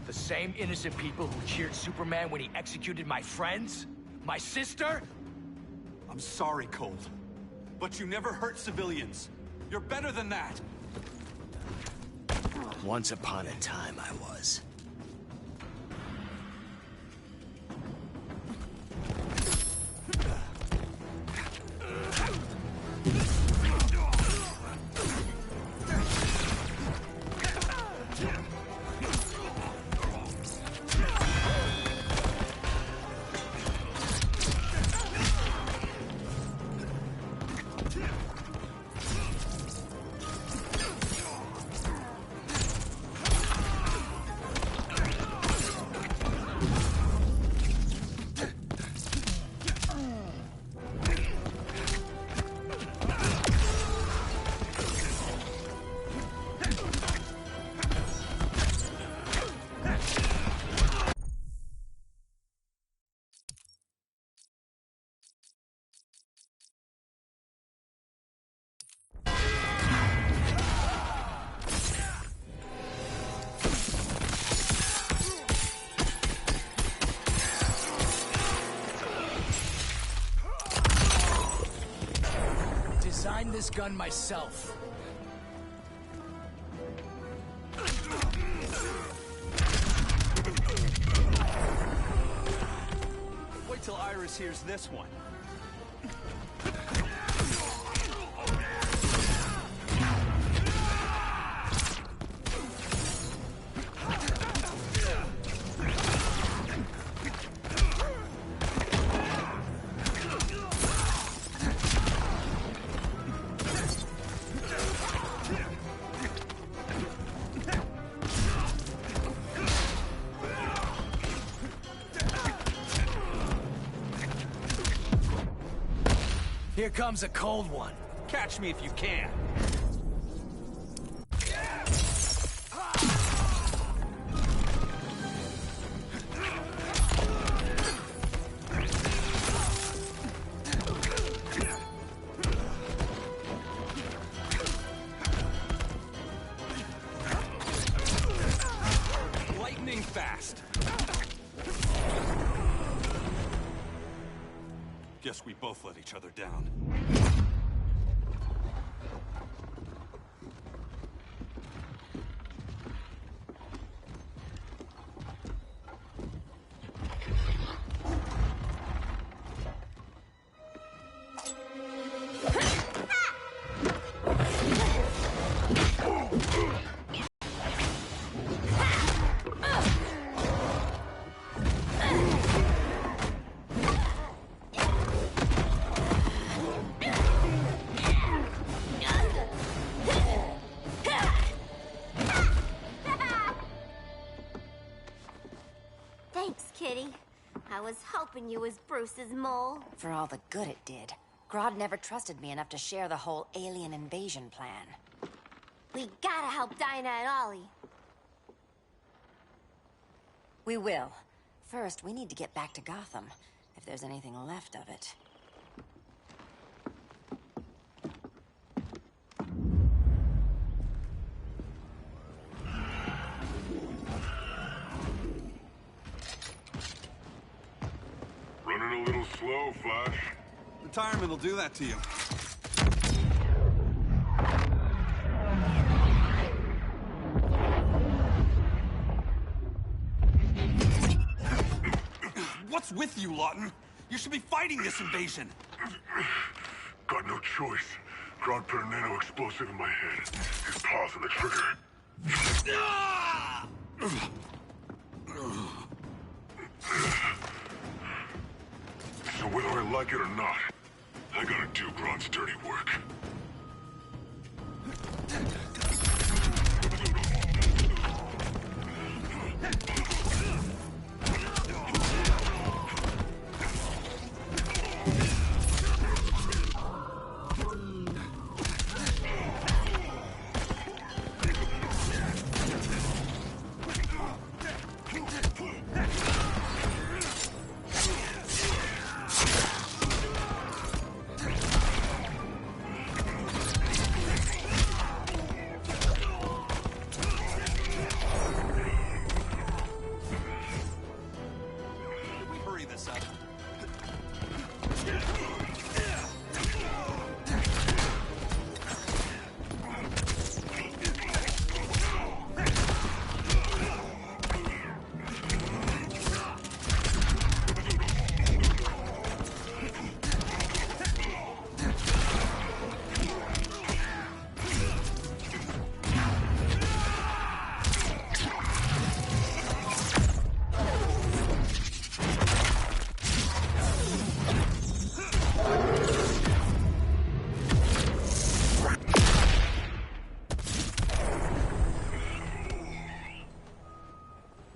The same innocent people who cheered Superman when he executed my friends? My sister? I'm sorry, Cold. But you never hurt civilians. You're better than that. Once upon a time, I was. Designed this gun myself. Wait till Iris hears this one. Here comes a cold one. Catch me if you can. Lightning fast. risk we both let each other down. Thanks, Kitty. I was hoping you was Bruce's mole. For all the good it did. Grodd never trusted me enough to share the whole alien invasion plan. We gotta help Dinah and Ollie. We will. First, we need to get back to Gotham, if there's anything left of it. Running a little slow, Flash. Retirement will do that to you. What's with you, Lawton? You should be fighting this invasion. Got no choice. Grodd put a nano explosive in my head. His paws on the trigger. So whether I like it or not, I gotta do Grodd's dirty work.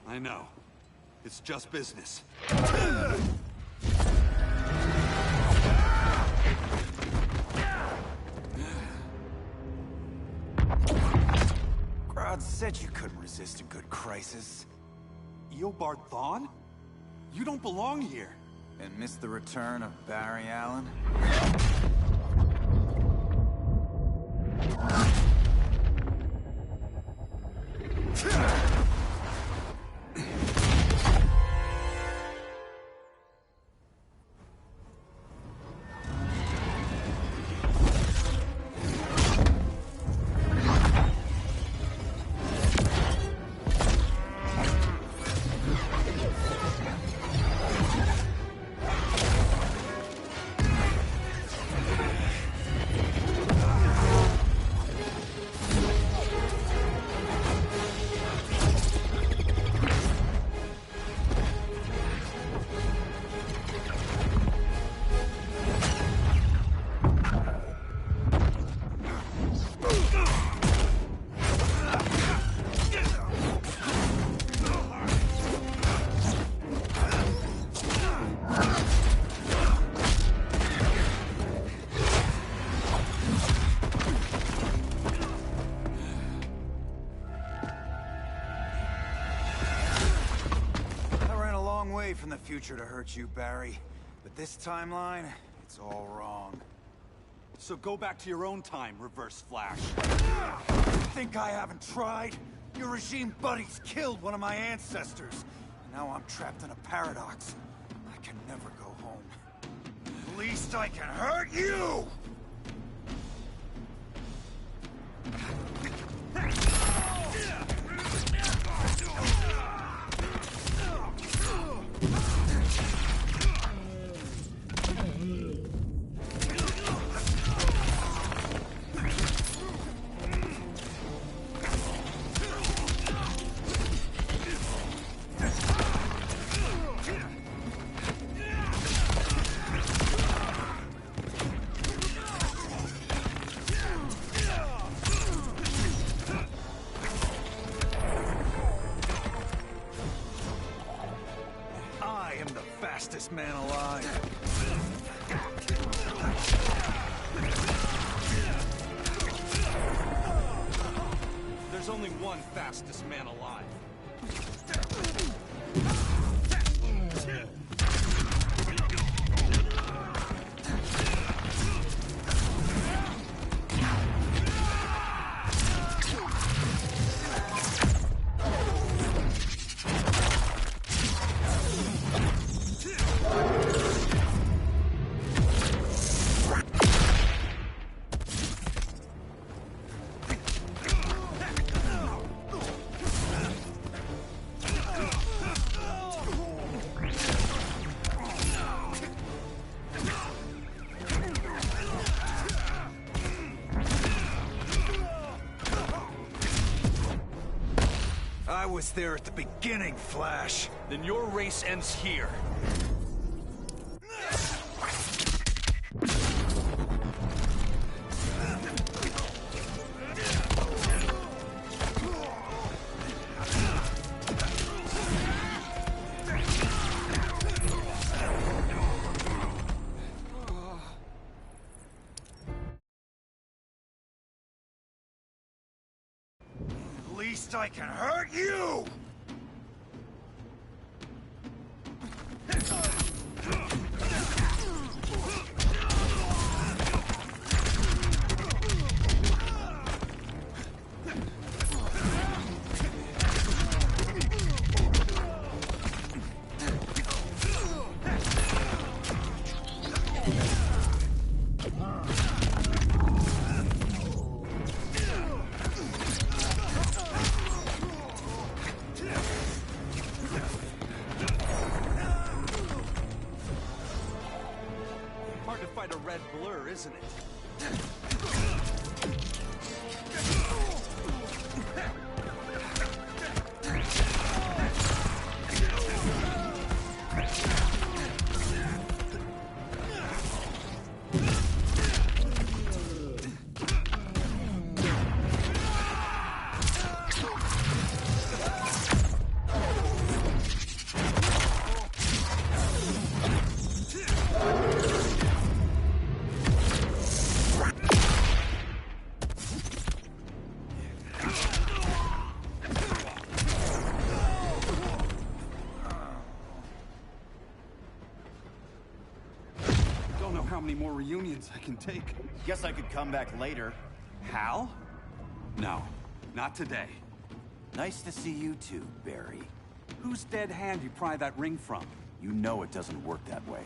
I know. It's just business. Grodd said you couldn't resist a good crisis. Eobard Thawne? You don't belong here. And miss the return of Barry Allen? From the future to hurt you, Barry. But this timeline, it's all wrong. So go back to your own time, Reverse Flash. Think I haven't tried? Your regime buddies killed one of my ancestors. Now I'm trapped in a paradox. I can never go home. At least I can hurt you! Fastest man alive. There's only one fastest man alive. I was there at the beginning, Flash. Then your race ends here. At least I can hurt you! Hard to fight a red blur, isn't it? How many more reunions I can take? Guess I could come back later. Hal? No, not today. Nice to see you too, Barry. Whose dead hand you pry that ring from? You know it doesn't work that way.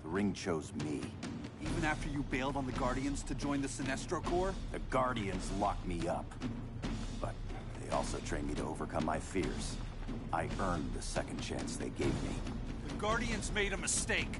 The ring chose me. Even after you bailed on the Guardians to join the Sinestro Corps? The Guardians locked me up. But they also trained me to overcome my fears. I earned the second chance they gave me. The Guardians made a mistake.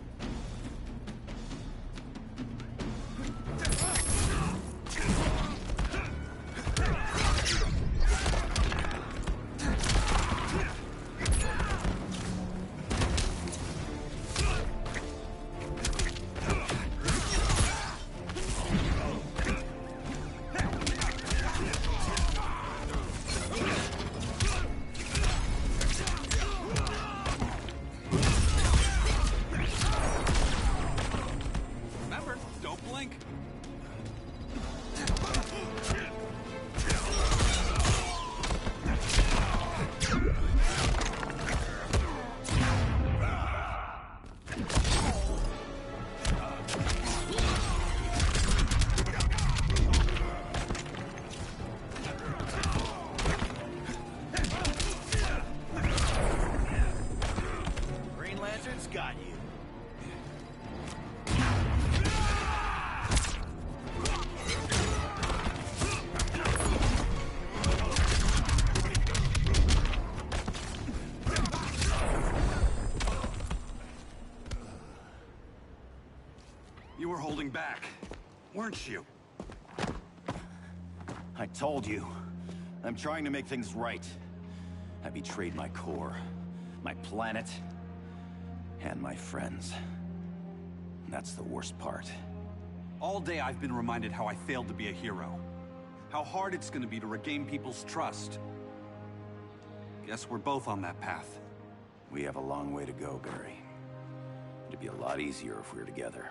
back, weren't you? I told you. I'm trying to make things right. I betrayed my core, my planet, and my friends. That's the worst part. All day I've been reminded how I failed to be a hero. How hard it's gonna be to regain people's trust. Guess we're both on that path. We have a long way to go, Barry. It'd be a lot easier if we were together.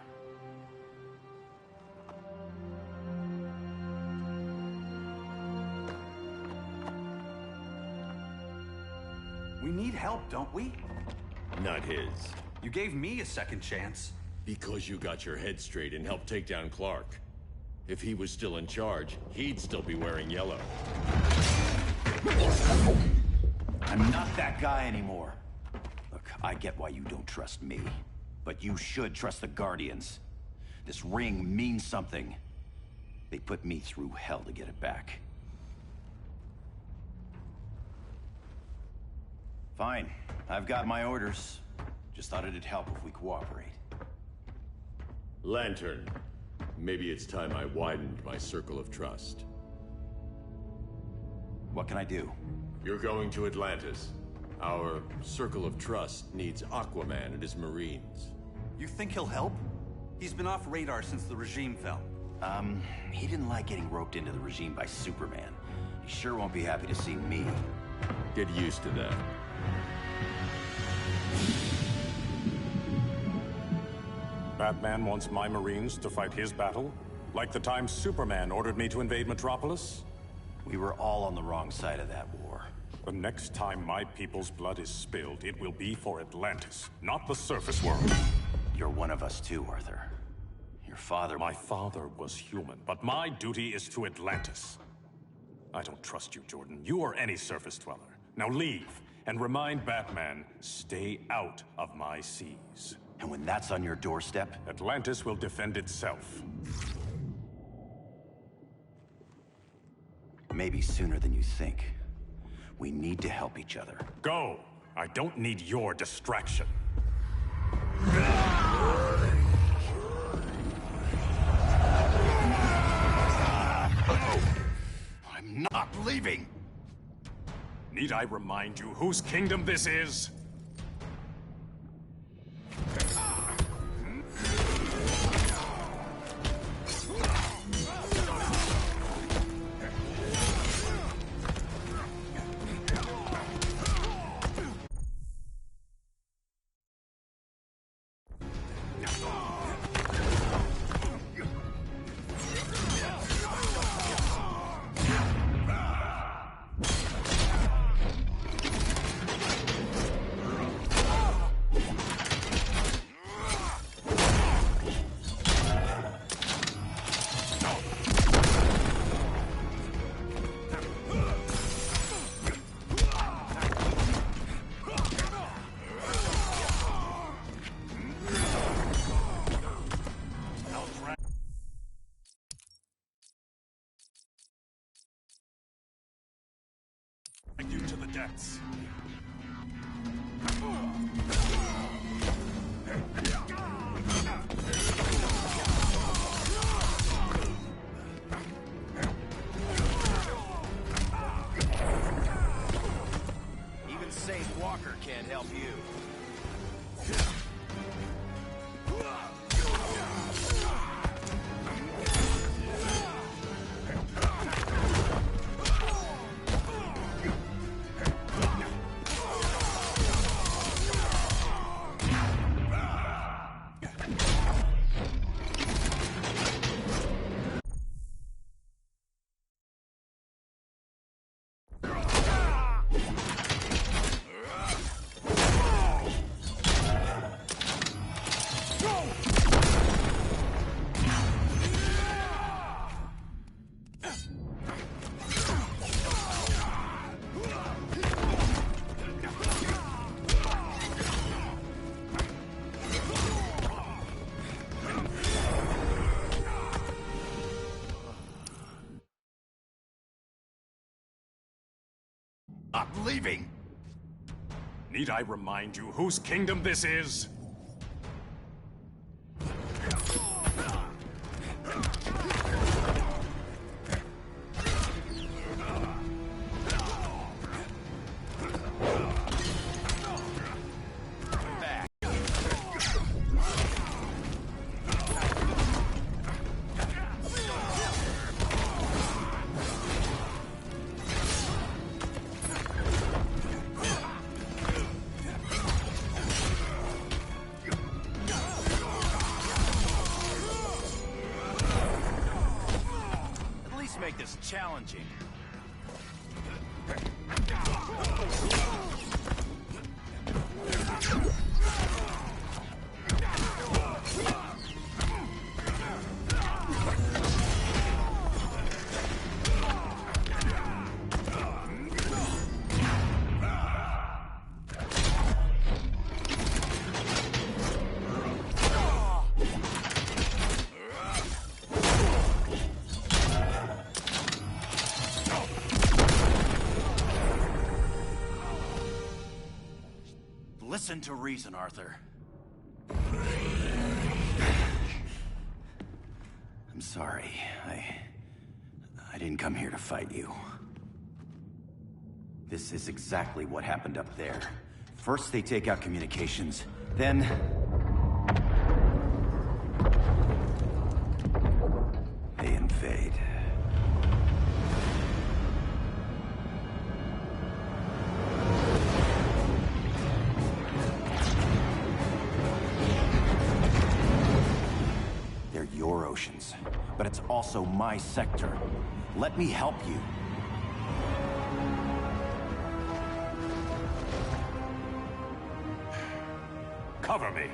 We need help, don't we? Not his. You gave me a second chance. Because you got your head straight and helped take down Clark. If he was still in charge, he'd still be wearing yellow. I'm not that guy anymore. Look, I get why you don't trust me, but you should trust the Guardians. This ring means something. They put me through hell to get it back. Fine. I've got my orders. Just thought it'd help if we cooperate. Lantern. Maybe it's time I widened my circle of trust. What can I do? You're going to Atlantis. Our circle of trust needs Aquaman and his Marines. You think he'll help? He's been off radar since the regime fell. He didn't like getting roped into the regime by Superman. He sure won't be happy to see me. Get used to that. Batman wants my Marines to fight his battle? Like the time Superman ordered me to invade Metropolis? We were all on the wrong side of that war. The next time my people's blood is spilled, it will be for Atlantis, not the surface world. You're one of us too, Arthur. Your father... My father was human, but my duty is to Atlantis. I don't trust you, Jordan. You or any surface dweller. Now leave, and remind Batman, stay out of my seas. And when that's on your doorstep... Atlantis will defend itself. Maybe sooner than you think. We need to help each other. Go! I don't need your distraction. I'm not leaving! Need I remind you whose kingdom this is? You to the depths. Even Safe Walker can't help you. Not leaving! Need I remind you whose kingdom this is? challenging. Listen to reason, Arthur. I'm sorry. I didn't come here to fight you. This is exactly what happened up there. First they take out communications, then... they invade. They're your oceans, but it's also my sector. Let me help you. Cover me.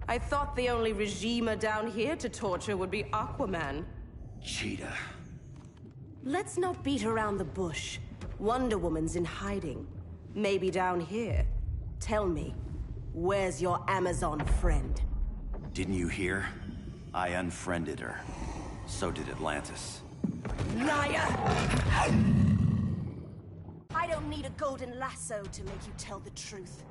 I thought the only regimer down here to torture would be Aquaman. Cheetah. Let's not beat around the bush. Wonder Woman's in hiding. Maybe down here. Tell me, where's your Amazon friend? Didn't you hear? I unfriended her. So did Atlantis. Liar! I don't need a golden lasso to make you tell the truth.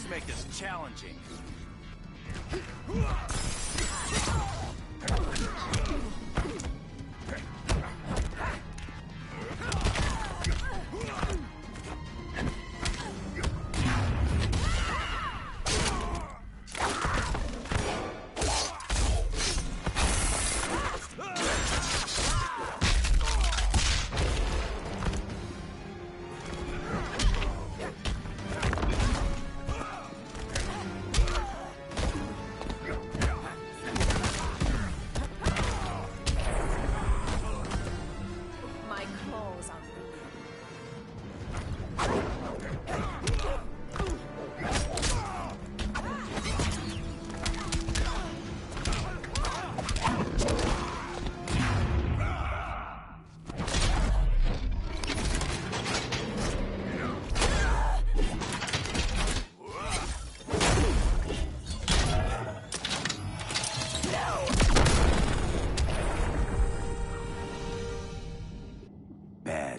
Make this challenging.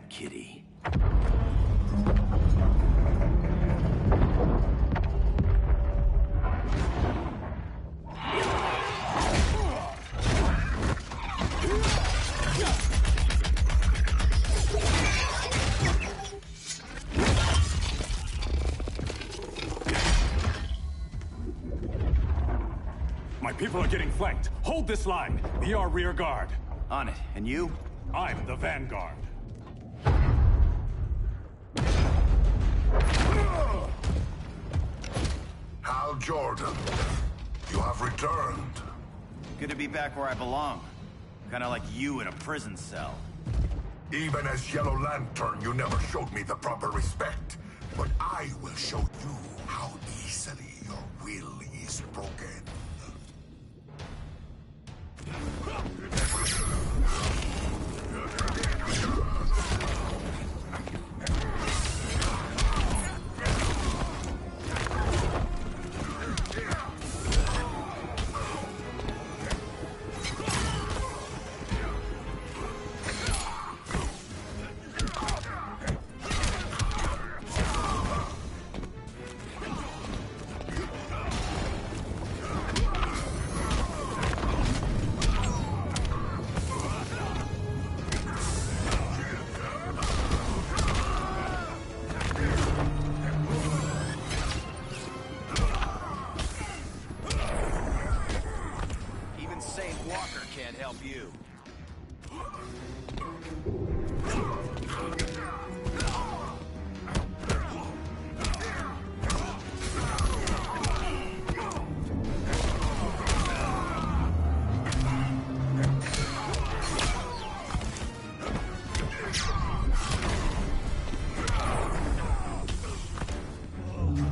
Kitty. My people are getting flanked. Hold this line. Be our rear guard. On it. And you? I'm the vanguard. Hal Jordan, you have returned. Good to be back where I belong. Kinda like you in a prison cell. Even as Yellow Lantern, you never showed me the proper respect. But I will show you can't help you.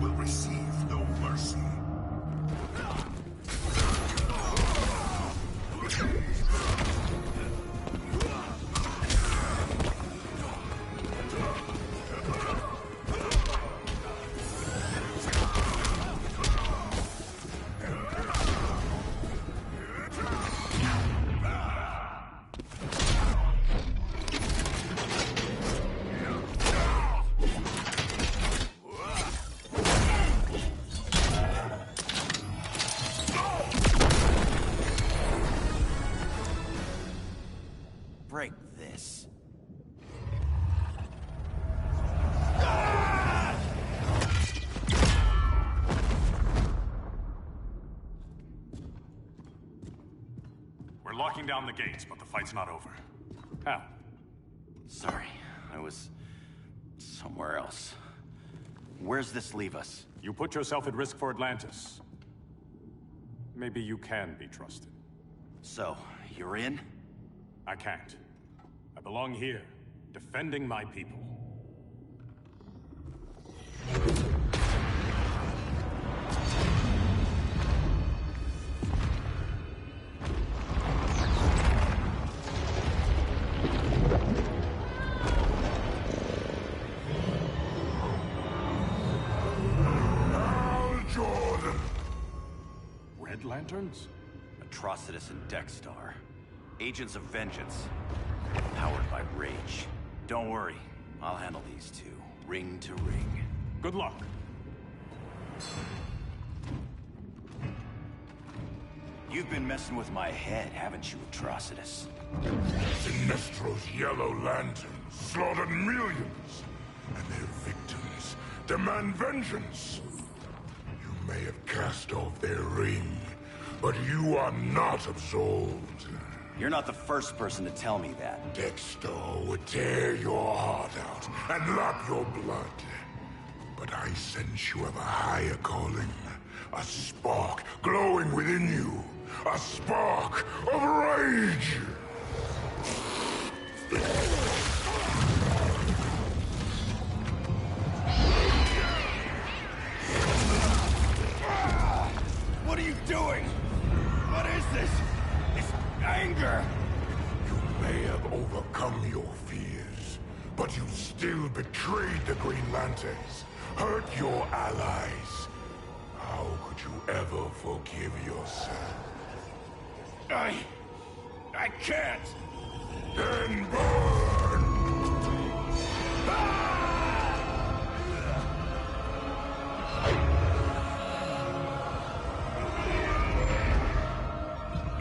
Will receive no mercy. Break this. We're locking down the gates, but the fight's not over. How? Sorry, I was somewhere else. Where's this leave us? You put yourself at risk for Atlantis. Maybe you can be trusted. So, you're in? I can't. I belong here, defending my people. Red Lanterns? Atrocitus and Dexstar. Agents of Vengeance. Powered by rage. Don't worry, I'll handle these two, ring to ring. Good luck. You've been messing with my head, haven't you, Atrocitus? Sinestro's Yellow Lanterns slaughtered millions, and their victims demand vengeance. You may have cast off their ring, but you are not absolved. You're not the first person to tell me that. Dexter would tear your heart out and lap your blood. But I sense you have a higher calling. A spark glowing within you. A spark of rage! What are you doing? What is this? It's anger! You may have overcome your fears, but you still betrayed the Green Lanterns, hurt your allies. How could you ever forgive yourself? I can't! Then burn!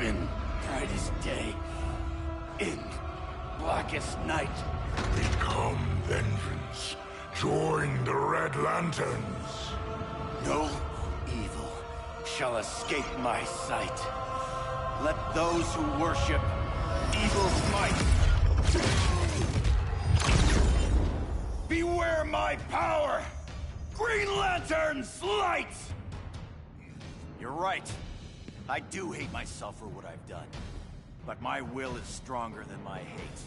In brightest day, in blackest night. Become vengeance. Join the Red Lanterns. No evil shall escape my sight. Let those who worship evil's might beware my power! Green Lantern's light! You're right. I do hate myself for what I've done. But my will is stronger than my hate.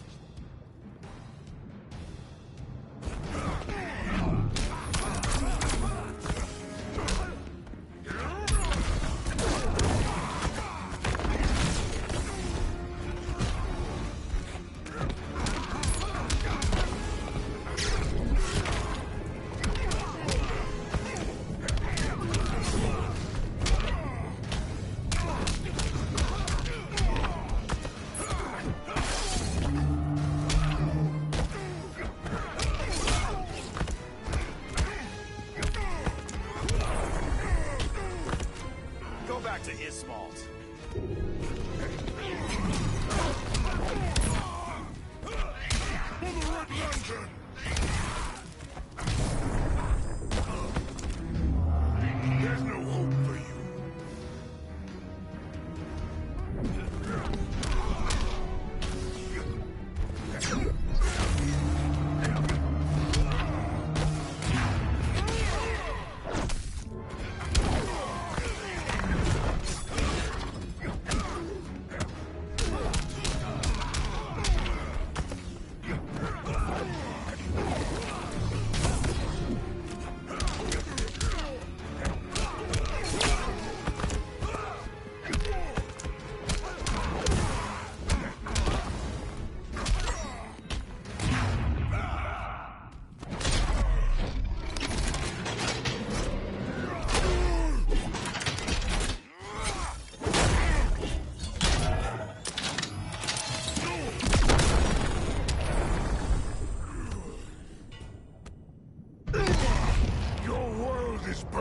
To Ismalt. There's no hope for you.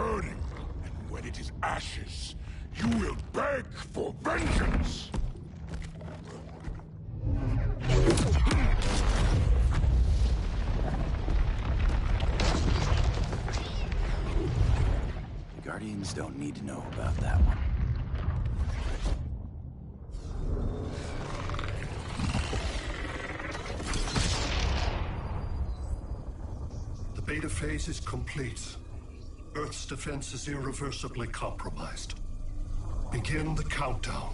burning, and when it is ashes, you will beg for vengeance! The Guardians don't need to know about that one. The beta phase is complete. Earth's defense is irreversibly compromised. Begin the countdown.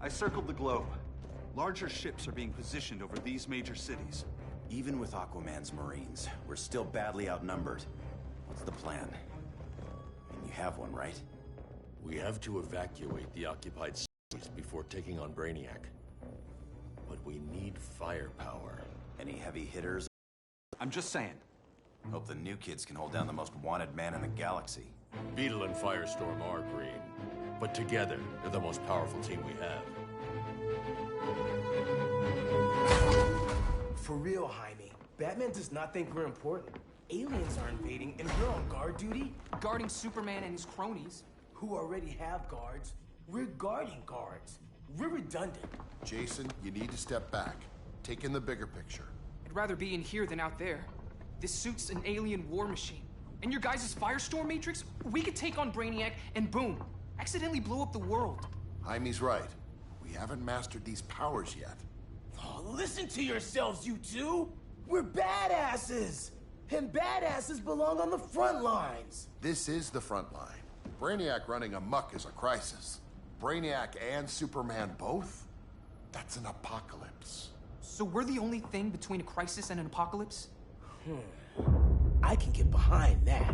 I circled the globe. Larger ships are being positioned over these major cities. Even with Aquaman's Marines, we're still badly outnumbered. What's the plan? And you have one, right? We have to evacuate the occupied cities before taking on Brainiac. But we need firepower. Any heavy hitters? I'm just saying. Hope the new kids can hold down the most wanted man in the galaxy. Beetle and Firestorm are green, but together, they're the most powerful team we have. For real, Jaime. Batman does not think we're important. Aliens are invading, and we're on guard duty? Guarding Superman and his cronies. Who already have guards. We're guarding guards. We're redundant. Jason, you need to step back. Take in the bigger picture. I'd rather be in here than out there. This suit's an alien war machine. And your guys' Firestorm Matrix, we could take on Brainiac and boom, accidentally blow up the world. Jaime's right. We haven't mastered these powers yet. Oh, listen to yourselves, you two! We're badasses! And badasses belong on the front lines! This is the front line. Brainiac running amok is a crisis. Brainiac and Superman both? That's an apocalypse. So we're the only thing between a crisis and an apocalypse? I can get behind that.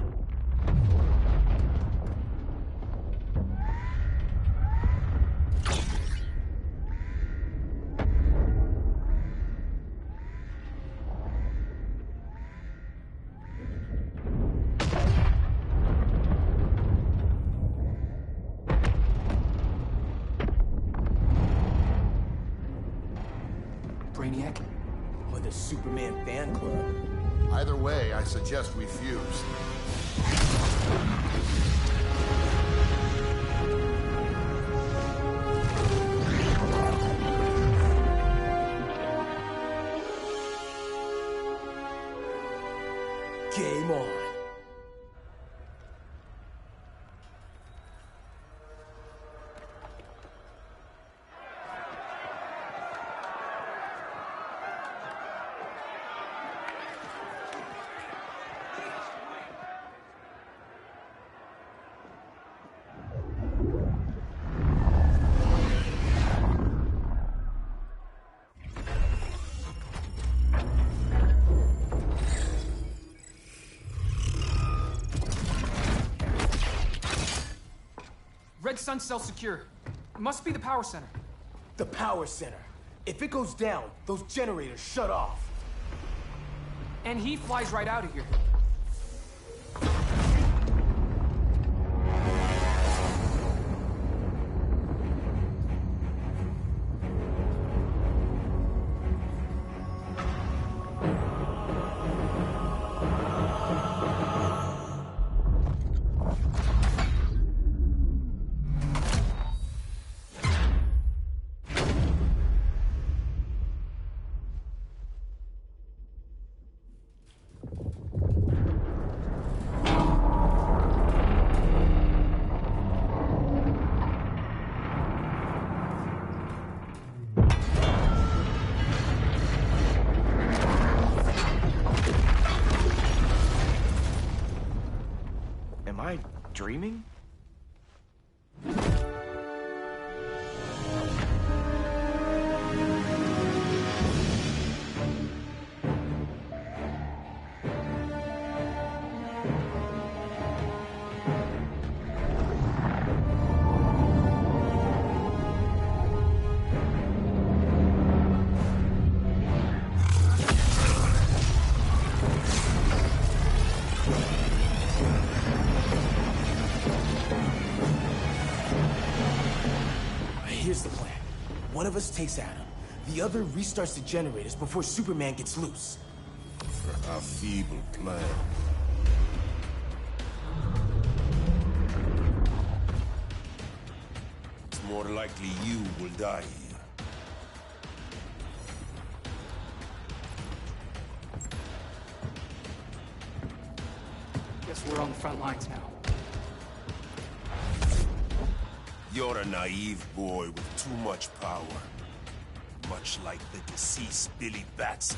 Brainiac? Or the Superman fan club? Either way, I suggest we fuse. Game on. Red Sun cell secure. It must be the power center. The power center. If it goes down, those generators shut off. And he flies right out of here. dreaming? Here's the plan. One of us takes Adam. The other restarts the generators before Superman gets loose. A feeble plan. It's more likely you will die here. Guess we're on the front lines now. You're a naive boy with too much power. Much like the deceased Billy Batson.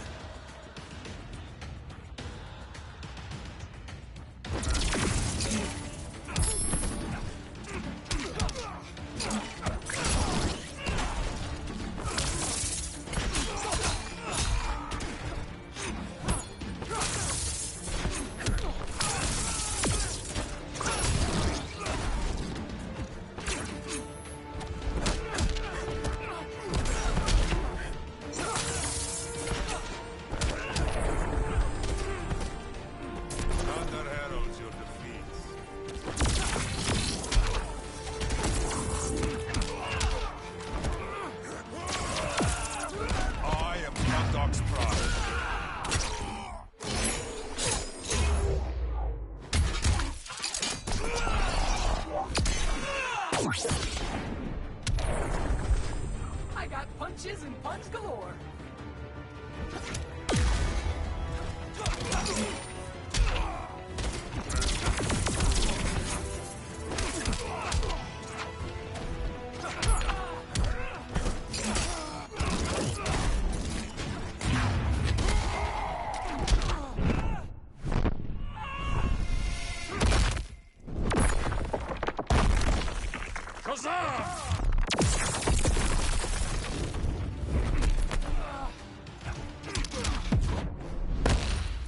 I got punches and punch galore.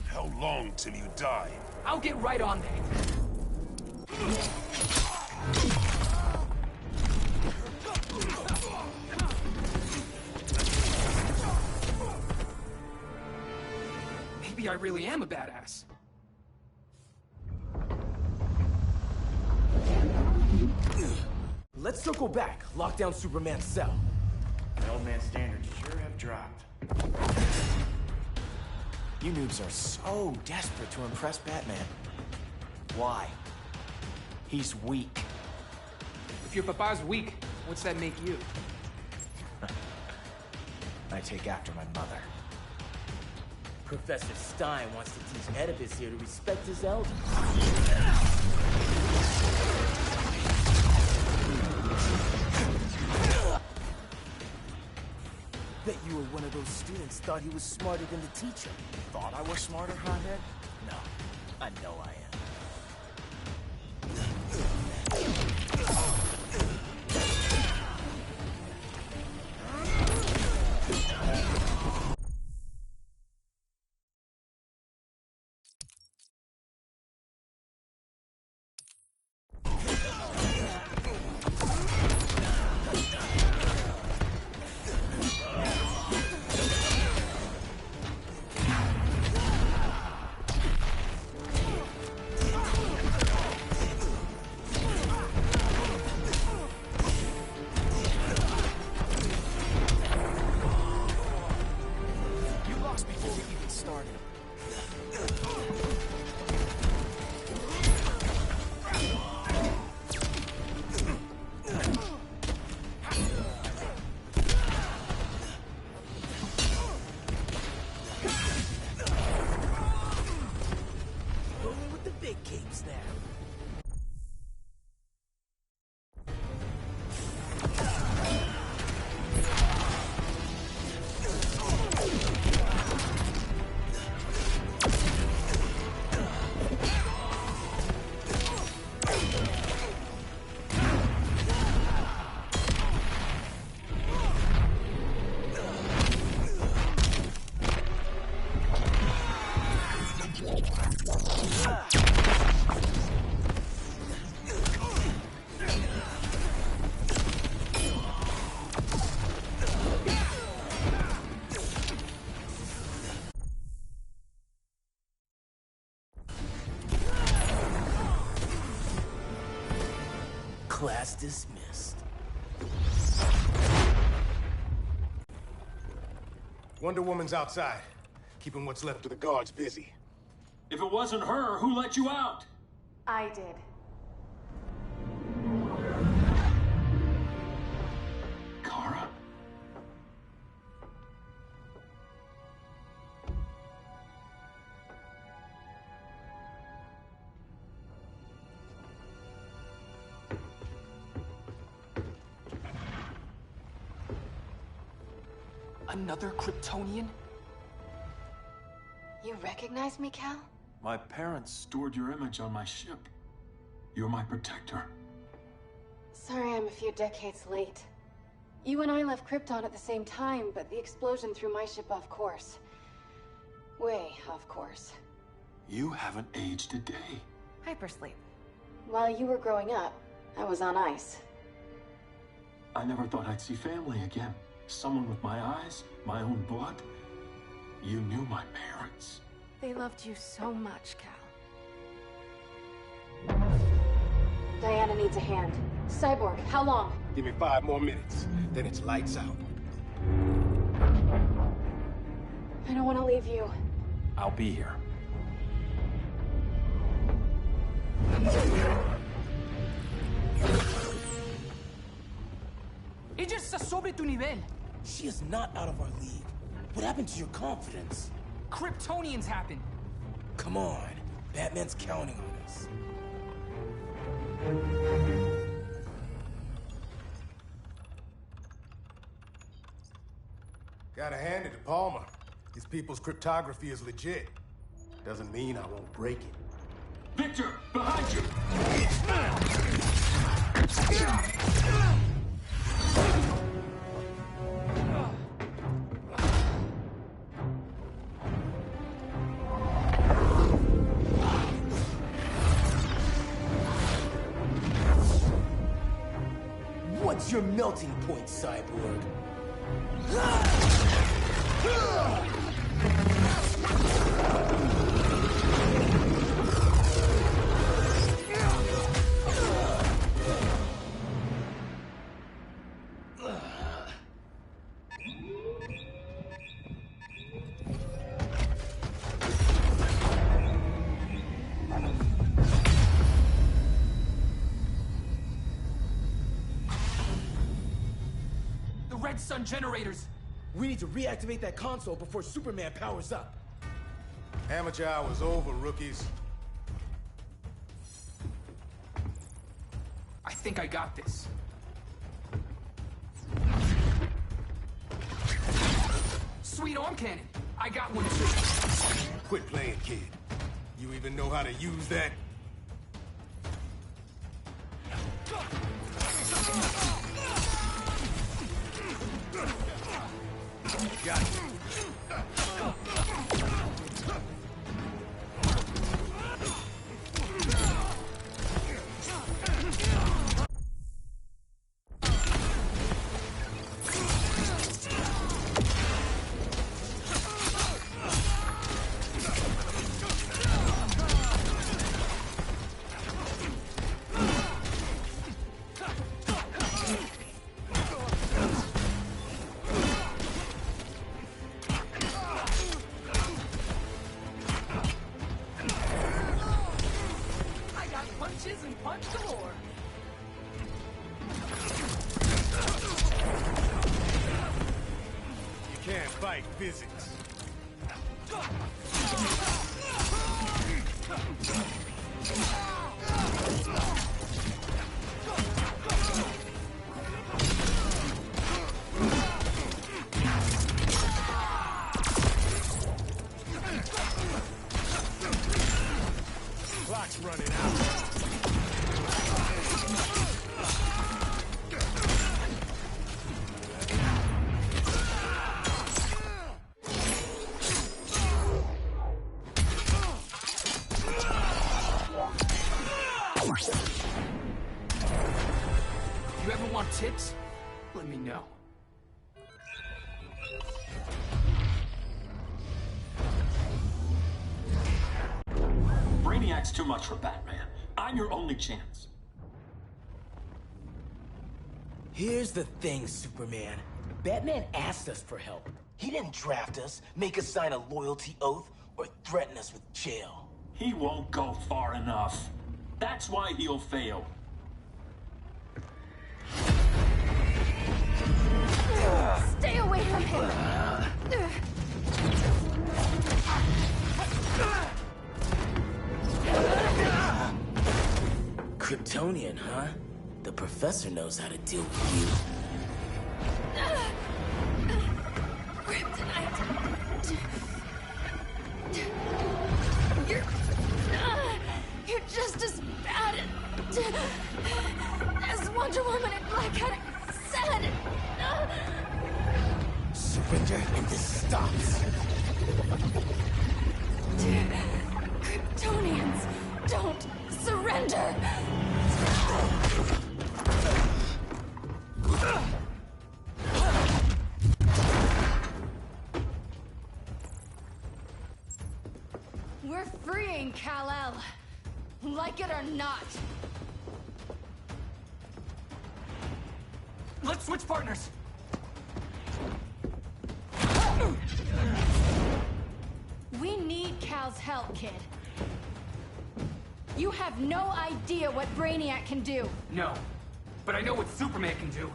How long till you die? I'll get right on that. Maybe I really am a badass. Let's circle back, lock down Superman's cell. The old man's standards sure have dropped. You noobs are so desperate to impress Batman. Why? He's weak. If your papa's weak, what's that make you? I take after my mother. Professor Stein wants to teach Oedipus here to respect his elders. Bet you were one of those students thought he was smarter than the teacher. Thought I was smarter, hothead? No, I know I am. Class dismissed. Wonder Woman's outside, keeping what's left of the guards busy. If it wasn't her, who let you out? I did. Kara? Another Kryptonian? You recognize me, Cal? My parents stored your image on my ship. You're my protector. Sorry I'm a few decades late. You and I left Krypton at the same time, but the explosion threw my ship off course. Way off course. You haven't aged a day. Hypersleep. While you were growing up, I was on ice. I never thought I'd see family again. Someone with my eyes, my own blood. You knew my parents. They loved you so much, Cal. Diana needs a hand. Cyborg, how long? Give me 5 more minutes, then it's lights out. I don't want to leave you. I'll be here. Ella está sobre tu nivel. She is not out of our league. What happened to your confidence? Kryptonians happen. Come on. Batman's counting on us. Gotta hand it to Palmer. His people's cryptography is legit. Doesn't mean I won't break it. Victor, behind you! What's your melting point, Cyborg? Red Sun generators! We need to reactivate that console before Superman powers up. Amateur hour's over, rookies. I think I got this. Sweet arm cannon! I got one too. Quit playing, kid. You even know how to use that? Got it. Fight physics. Clock's running out. You ever want tips? Let me know. Brainiac's too much for Batman. I'm your only chance. Here's the thing, Superman. Batman asked us for help. He didn't draft us, make us sign a loyalty oath, or threaten us with jail. He won't go far enough. That's why he'll fail. Stay away from him! Kryptonian, huh? The professor knows how to deal with you. Kryptonite! You're just as bad as Wonder Woman and Black Adam said! Surrender and this stops. Kryptonians don't surrender! We're freeing Kal-El, like it or not. Let's switch partners. We need Cal's help, kid. You have no idea what Brainiac can do. No, but I know what Superman can do.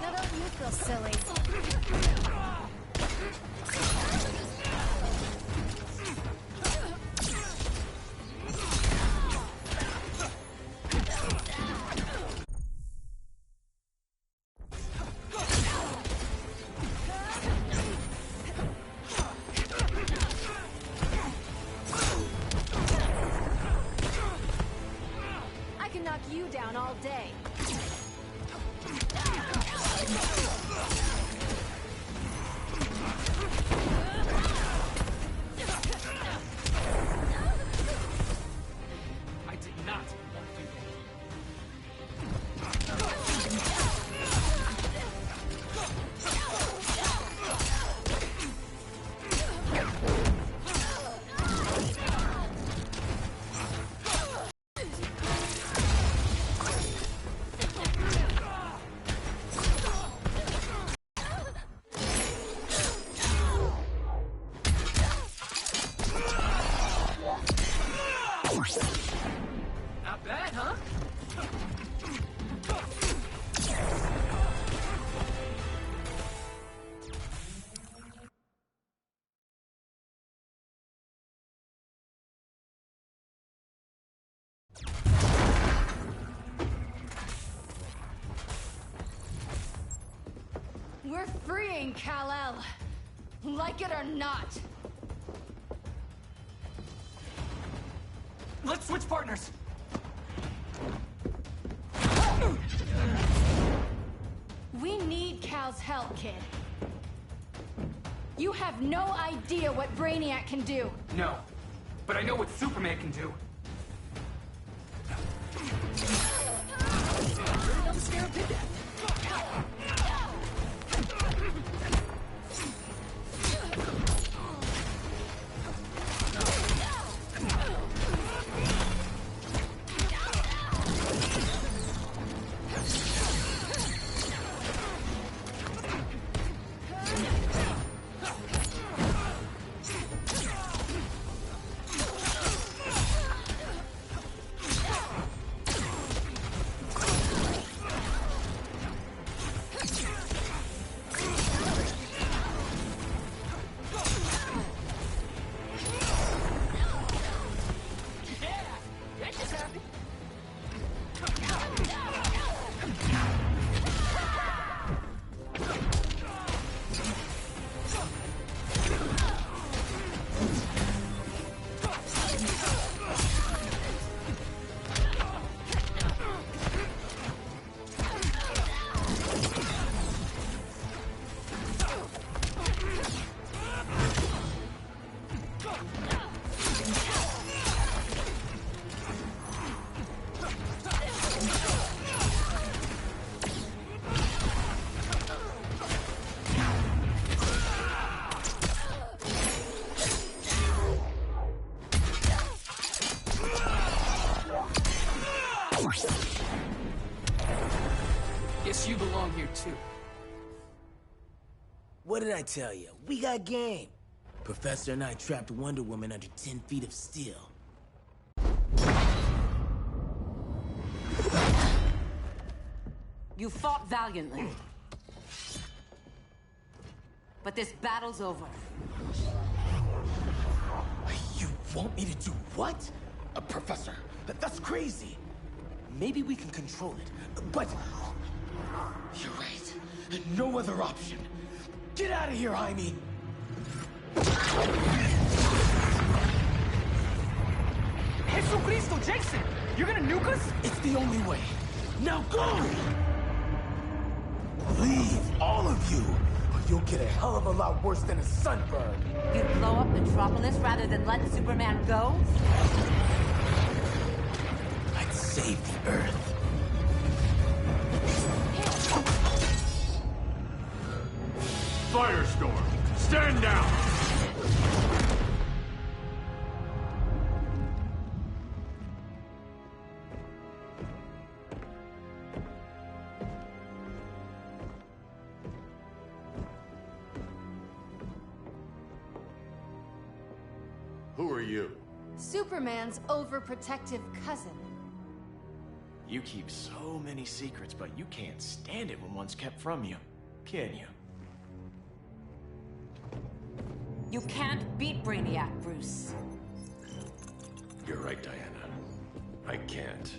Now don't you feel silly? I can knock you down all day. I did not want to do that. Not bad, huh? We're freeing Kal-El, like it or not. Let's switch partners. We need Cal's help, kid. You have no idea what Brainiac can do. No, but I know what Superman can do. Don't scare a pig. Guess you belong here too. What did I tell you? We got game. Professor and I trapped Wonder Woman under 10 feet of steel. You fought valiantly. But this battle's over. You want me to do what? Professor, that's crazy. Maybe we can control it, but... You're right. No other option. Get out of here, Jaime! Jesucristo, Jason! You're gonna nuke us? It's the only way. Now go! Leave, all of you, or you'll get a hell of a lot worse than a sunburn. You'd blow up Metropolis rather than let Superman go? I'd save the Earth. Firestorm, stand down! Who are you? Superman's overprotective cousin. You keep so many secrets, but you can't stand it when one's kept from you, can you? You can't beat Brainiac, Bruce. You're right, Diana. I can't.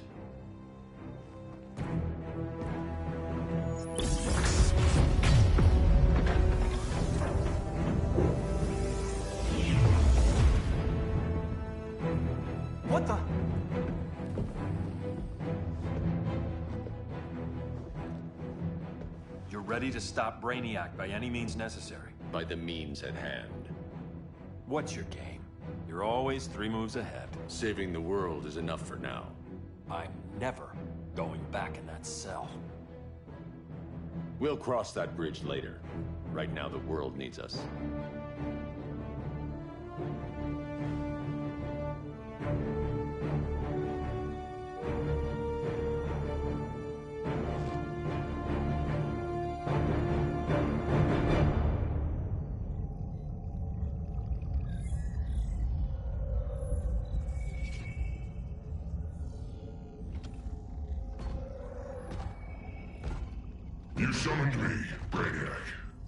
What the? You're ready to stop Brainiac by any means necessary. By the means at hand. What's your game? You're always 3 moves ahead. Saving the world is enough for now. I'm never going back in that cell. We'll cross that bridge later. Right now, the world needs us. You summoned me, Brainiac.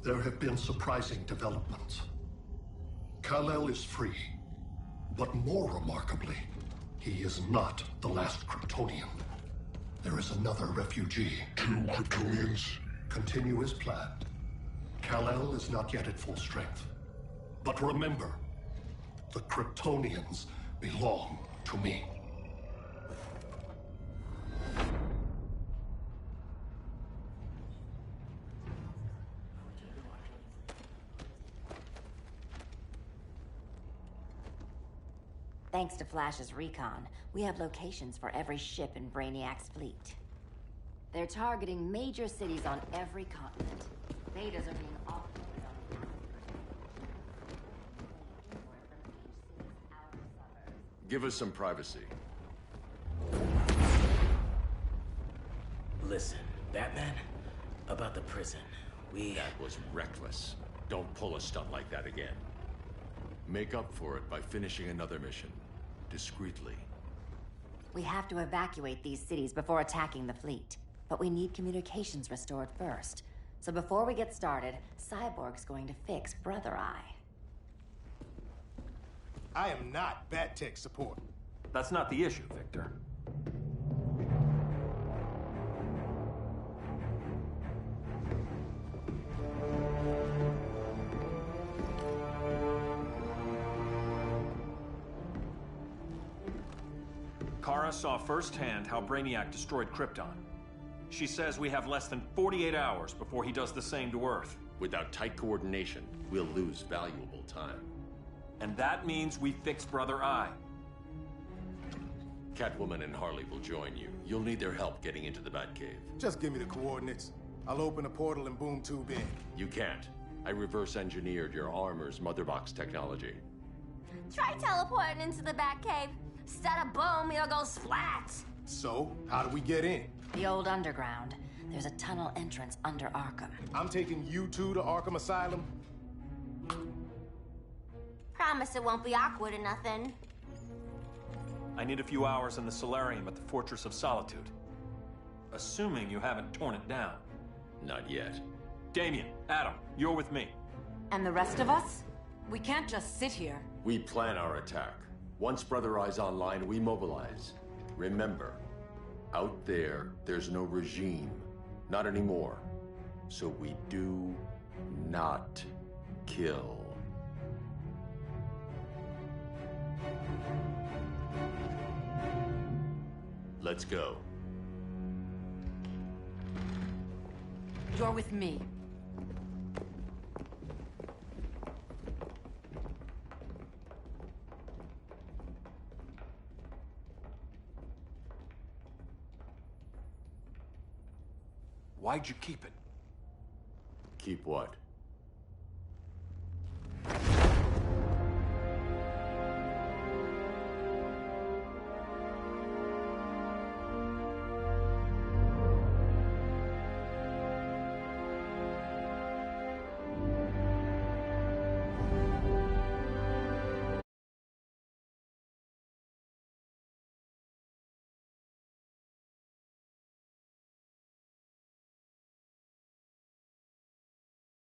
There have been surprising developments. Kal-El is free, but more remarkably, he is not the last Kryptonian. There is another refugee. 2 Kryptonians? Continue as planned. Kal-El is not yet at full strength. But remember, the Kryptonians belong to me. Thanks to Flash's recon, we have locations for every ship in Brainiac's fleet. They're targeting major cities on every continent. Betas are being offloaded on the Give us some privacy. Listen, Batman, about the prison, That was reckless. Don't pull a stunt like that again. Make up for it by finishing another mission. Discreetly. We have to evacuate these cities before attacking the fleet. But we need communications restored first. So before we get started, Cyborg's going to fix Brother Eye. I am not Bat-Tech support. That's not the issue, Victor. Kara saw firsthand how Brainiac destroyed Krypton. She says we have less than 48 hours before he does the same to Earth. Without tight coordination, we'll lose valuable time. And that means we fix Brother Eye. Catwoman and Harley will join you. You'll need their help getting into the Batcave. Just give me the coordinates. I'll open a portal and boom tube in. You can't. I reverse engineered your armor's mother box technology. Try teleporting into the Batcave. Instead of boom, it'll go splat. So, how do we get in? The old underground. There's a tunnel entrance under Arkham. I'm taking you two to Arkham Asylum. Promise it won't be awkward or nothing. I need a few hours in the solarium at the Fortress of Solitude. Assuming you haven't torn it down. Not yet. Damien, Adam, you're with me. And the rest of us? We can't just sit here. We plan our attack. Once Brother Eye's online, we mobilize. Remember, out there's no regime. Not anymore. So we do not kill. Let's go. You're with me. Why'd you keep it? Keep what?